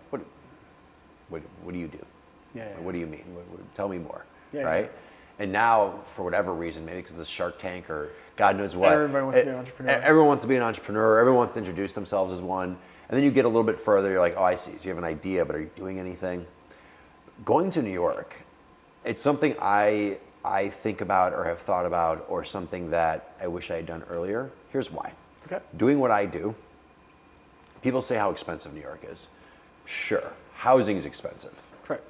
what do you do? Yeah. What do you mean? Tell me more, Yeah, right? yeah. And now, for whatever reason, maybe because of the Shark Tank or God knows what. Everybody wants to be an entrepreneur. Everyone wants to be an entrepreneur. Everyone wants to introduce themselves as one. And then you get a little bit further, you're like, oh, I see. So you have an idea, but are you doing anything? Going to New York, it's something I think about or have thought about or something that I wish I had done earlier. Here's why. Okay. Doing what I do, people say how expensive New York is. Sure, housing is expensive. Correct.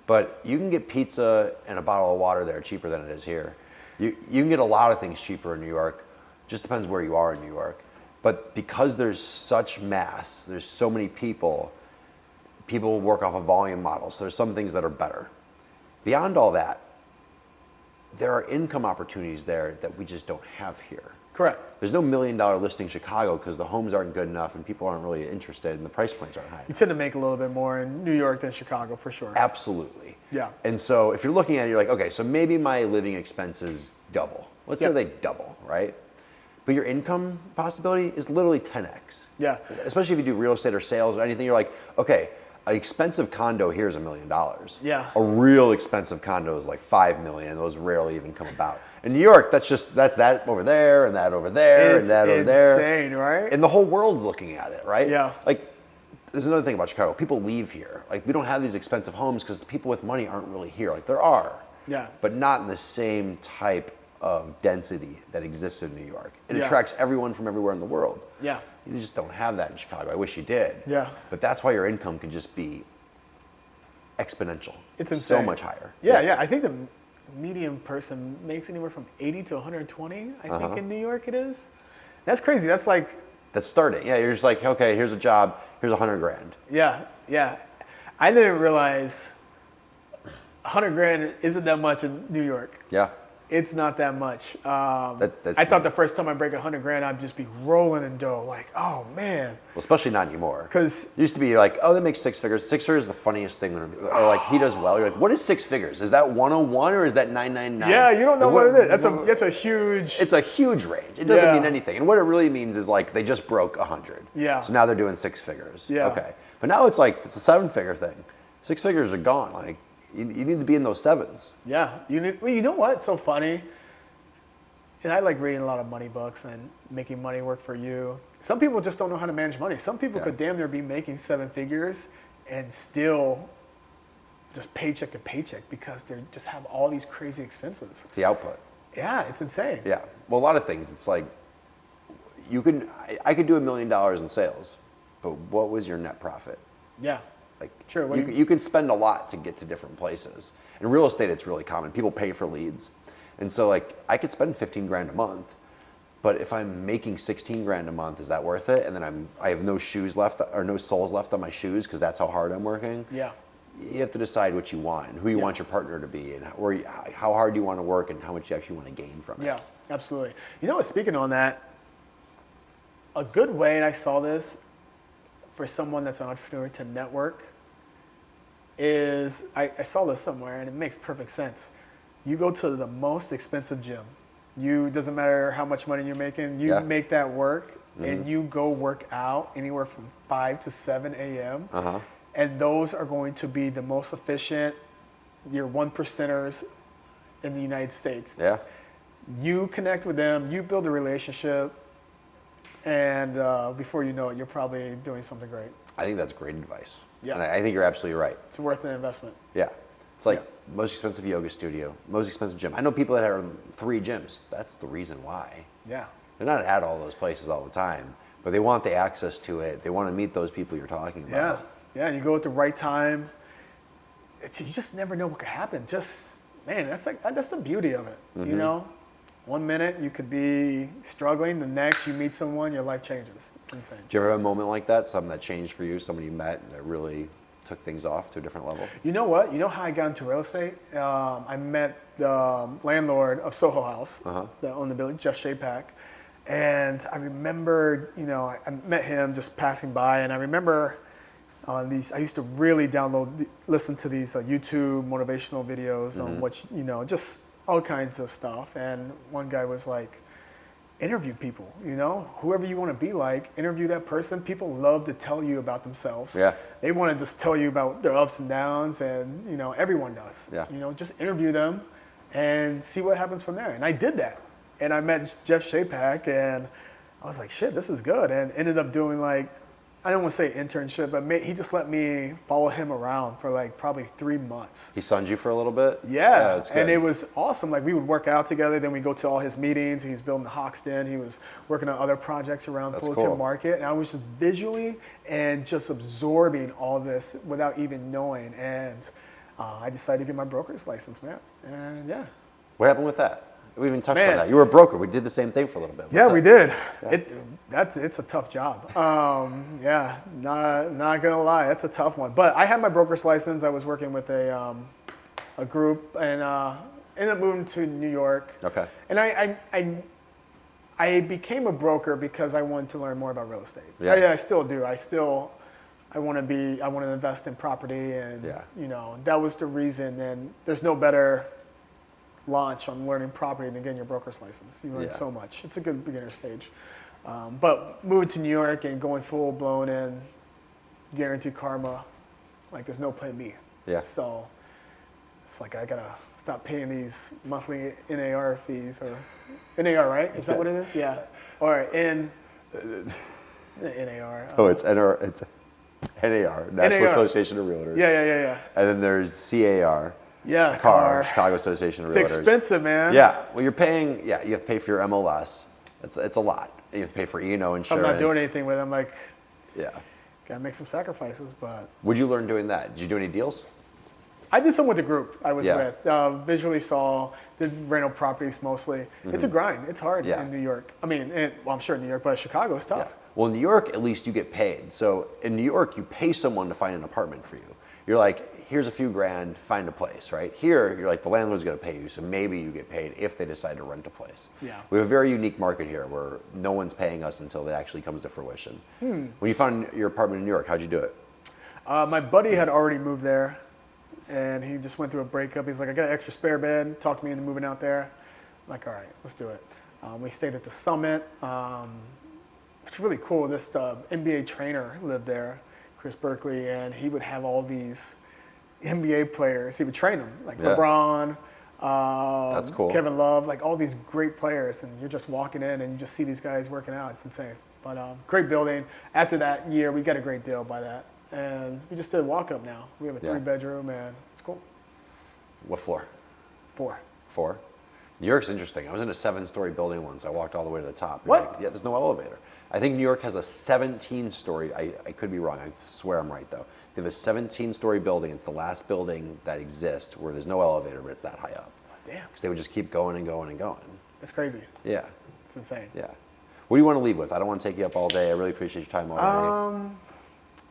But you can get pizza and a bottle of water there cheaper than it is here. You can get a lot of things cheaper in New York. Just depends where you are in New York. But because there's such mass, there's so many people work off a volume model. So there's some things that are better. Beyond all that, there are income opportunities there that we just don't have here. Correct. There's no $1 million listing in Chicago because the homes aren't good enough and people aren't really interested and the price points aren't high. You tend to make a little bit more in New York than Chicago for sure. Absolutely. Yeah. And so if you're looking at it, you're like, okay, so maybe my living expenses double. Let's say they double, right? But your income possibility is literally 10x. Yeah. Especially if you do real estate or sales or anything, you're like, okay, an expensive condo here is $1 million. Yeah. A real expensive condo is like $5 million, and those rarely even come about. In New York, that's that over there, and that over there, and that over there. It's insane, right? And the whole world's looking at it, right? Yeah. Like, there's another thing about Chicago. People leave here. Like, we don't have these expensive homes because the people with money aren't really here. Like, there are. Yeah. But not in the same type of density that exists in New York. It Yeah. attracts everyone from everywhere in the world. Yeah. You just don't have that in Chicago. I wish you did. Yeah. But that's why your income can just be exponential. It's insane. So much higher. Yeah. I think the median person makes anywhere from 80 to 120, I think in New York it is. That's crazy. That's like... That's starting. Yeah, you're just like, okay, here's a job, here's $100,000. Yeah. I didn't realize 100 grand isn't that much in New York. Yeah. It's not that much. That's I thought the first time I break 100 grand, I'd just be rolling in dough. Like, oh man. Well, especially not anymore. Because it used to be you're like, oh, that makes six figures. Six figures is the funniest thing. Or like, he does well. You're like, what is six figures? Is that 101 or is that 999? yeah, you don't know what it is. That's a huge. It's a huge range. It doesn't Yeah. mean anything. And what it really means is like they just broke 100. Yeah. So now they're doing six figures. Yeah. Okay. But now it's like it's a 7-figure thing. 6 figures are gone. Like you need to be in those sevens. Yeah, well, you know what? It's so funny. And I like reading a lot of money books and making money work for you. Some people just don't know how to manage money. Some people could damn near be making 7 figures and still just paycheck to paycheck because they just have all these crazy expenses. It's the output. Yeah, it's insane. Yeah. Well, a lot of things. It's like I could do $1 million in sales, but what was your net profit? Yeah. Like, Sure, what do you- you can spend a lot to get to different places. In real estate, it's really common. People pay for leads. And so like I could spend 15 grand a month, but if I'm making 16 grand a month, is that worth it? And then I have no shoes left or no soles left on my shoes because that's how hard I'm working. Yeah. You have to decide what you want and who you want your partner to be and how hard you want to work and how much you actually want to gain from it. Yeah, absolutely. You know what, speaking on that, a good way, and I saw this for someone that's an entrepreneur to network, is I saw this somewhere and it makes perfect sense. You go to the most expensive gym. Doesn't matter how much money you're making, you make that work and you go work out anywhere from 5 to 7 a.m. And those are going to be the most efficient, your 1%ers in the United States. Yeah. You connect with them, you build a relationship, and before you know it, you're probably doing something great. I think that's great advice. Yeah. And I think you're absolutely right. It's worth an investment. Yeah. It's like most expensive yoga studio, most expensive gym. I know people that have 3 gyms. That's the reason why. Yeah. They're not at all those places all the time, but they want the access to it. They want to meet those people you're talking about. Yeah. You go at the right time. You just never know what could happen. That's the beauty of it. You know, 1 minute you could be struggling, the next you meet someone, your life changes. It's insane. Did you ever have a moment like that? Something that changed for you? Somebody you met that really took things off to a different level? You know what? You know how I got into real estate? I met the landlord of Soho House that owned the building, 𝗣𝗕𝗢𝗣𝗡𝗥. And I remember, I met him just passing by, and I remember on these, I used to really listen to these YouTube motivational videos on just all kinds of stuff. And one guy was like, interview people, whoever you want to be like, interview that person. People love to tell you about themselves. Yeah. They want to just tell you about their ups and downs, and everyone does. Yeah. Just interview them and see what happens from there. And I did that. And I met 𝗣𝗕𝗢𝗣𝗡𝗥, and I was like, shit, this is good. And ended up doing I don't want to say internship, but he just let me follow him around for probably 3 months. He sunned you for a little bit? Yeah, that's good. and it was awesome. We would work out together, then we'd go to all his meetings. He was building the Hoxton. He was working on other projects around Fullerton Market. And I was just visually and just absorbing all this without even knowing. And I decided to get my broker's license, man. And yeah. What happened with that? We even touched on that. You were a broker. We did the same thing for a little bit. We did. Yeah. It's a tough job. Not gonna lie, it's a tough one. But I had my broker's license. I was working with a group, and ended up moving to New York. Okay. And I became a broker because I wanted to learn more about real estate. Yeah. I still do. I want to invest in property, and that was the reason. And there's no better launch on learning property than getting your broker's license. You learn so much. It's a good beginner stage. But moving to New York and going full blown in guaranteed karma, there's no plan B. Yeah. So it's I gotta stop paying these monthly NAR fees, or NAR, right? Is that what it is? Yeah. Or NAR. Oh, it's NAR. It's NAR, National Association of Realtors. Yeah. And then there's CAR. Yeah, CAR, Chicago Association of Realtors. It's expensive, man. Yeah, well, you're paying. Yeah, you have to pay for your MLS. It's a lot. And you have to pay for E&O insurance. I'm not doing anything with it. I'm gotta make some sacrifices. But what'd you learn doing that? Did you do any deals? I did some with the group I was with. Visually saw, did rental properties mostly. It's a grind. It's hard in New York. I mean, I'm sure in New York, but Chicago is tough. Yeah. Well, in New York, at least you get paid. So in New York, you pay someone to find an apartment for you. You're like, here's a few grand, find a place, right? Here, you're like, the landlord's gonna pay you, so maybe you get paid if they decide to rent a place. Yeah. We have a very unique market here where no one's paying us until it actually comes to fruition. When you found your apartment in New York, how'd you do it? My buddy had already moved there, and he just went through a breakup. He's like, I got an extra spare bed, talked me into moving out there. I'm like, all right, let's do it. We stayed at the Summit, which is really cool. This NBA trainer lived there, Chris Berkeley, and he would have all these NBA players. He would train them, LeBron, that's cool. Kevin Love, all these great players, and you're just walking in and you just see these guys working out. It's insane. But great building. After that year, we got a great deal by that, and we just did a walk up now. We have a 3-bedroom, and it's cool. What floor? 4. 4? New York's interesting. I was in a 7-story building once. I walked all the way to the top. What? There's no elevator. I think New York has a 17-story. I could be wrong. I swear I'm right though. They have a 17-story building. It's the last building that exists where there's no elevator, but it's that high up. Damn. Because they would just keep going and going and going. That's crazy. Yeah. It's insane. Yeah. What do you want to leave with? I don't want to take you up all day. I really appreciate your time already.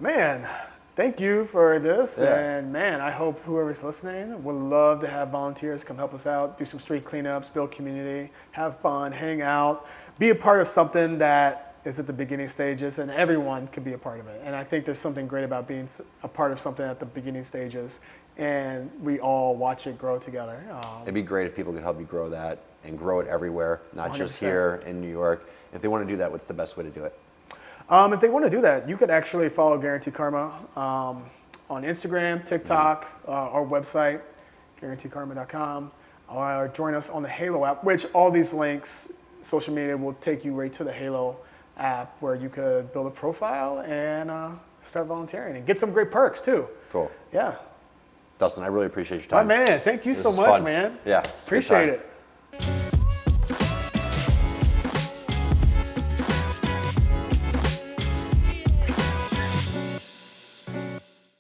Man, thank you for this. Yeah. And man, I hope whoever's listening would love to have volunteers come help us out, do some street cleanups, build community, have fun, hang out, be a part of something that is at the beginning stages, and everyone can be a part of it. And I think there's something great about being a part of something at the beginning stages, and we all watch it grow together. It'd be great if people could help you grow that and grow it everywhere, not 100%. just here in New York. If they want to do that, what's the best way to do it? If they want to do that, you could actually follow Guaranteed Karma on Instagram, TikTok, our website, guaranteedkarma.com. or join us on the Halo app, which all these links, social media, will take you right to the Halo app where you could build a profile and start volunteering and get some great perks too. Cool. Yeah. Dustin, I really appreciate your time. My man, thank you so is much, fun. man. Yeah. It's a good Appreciate time. it.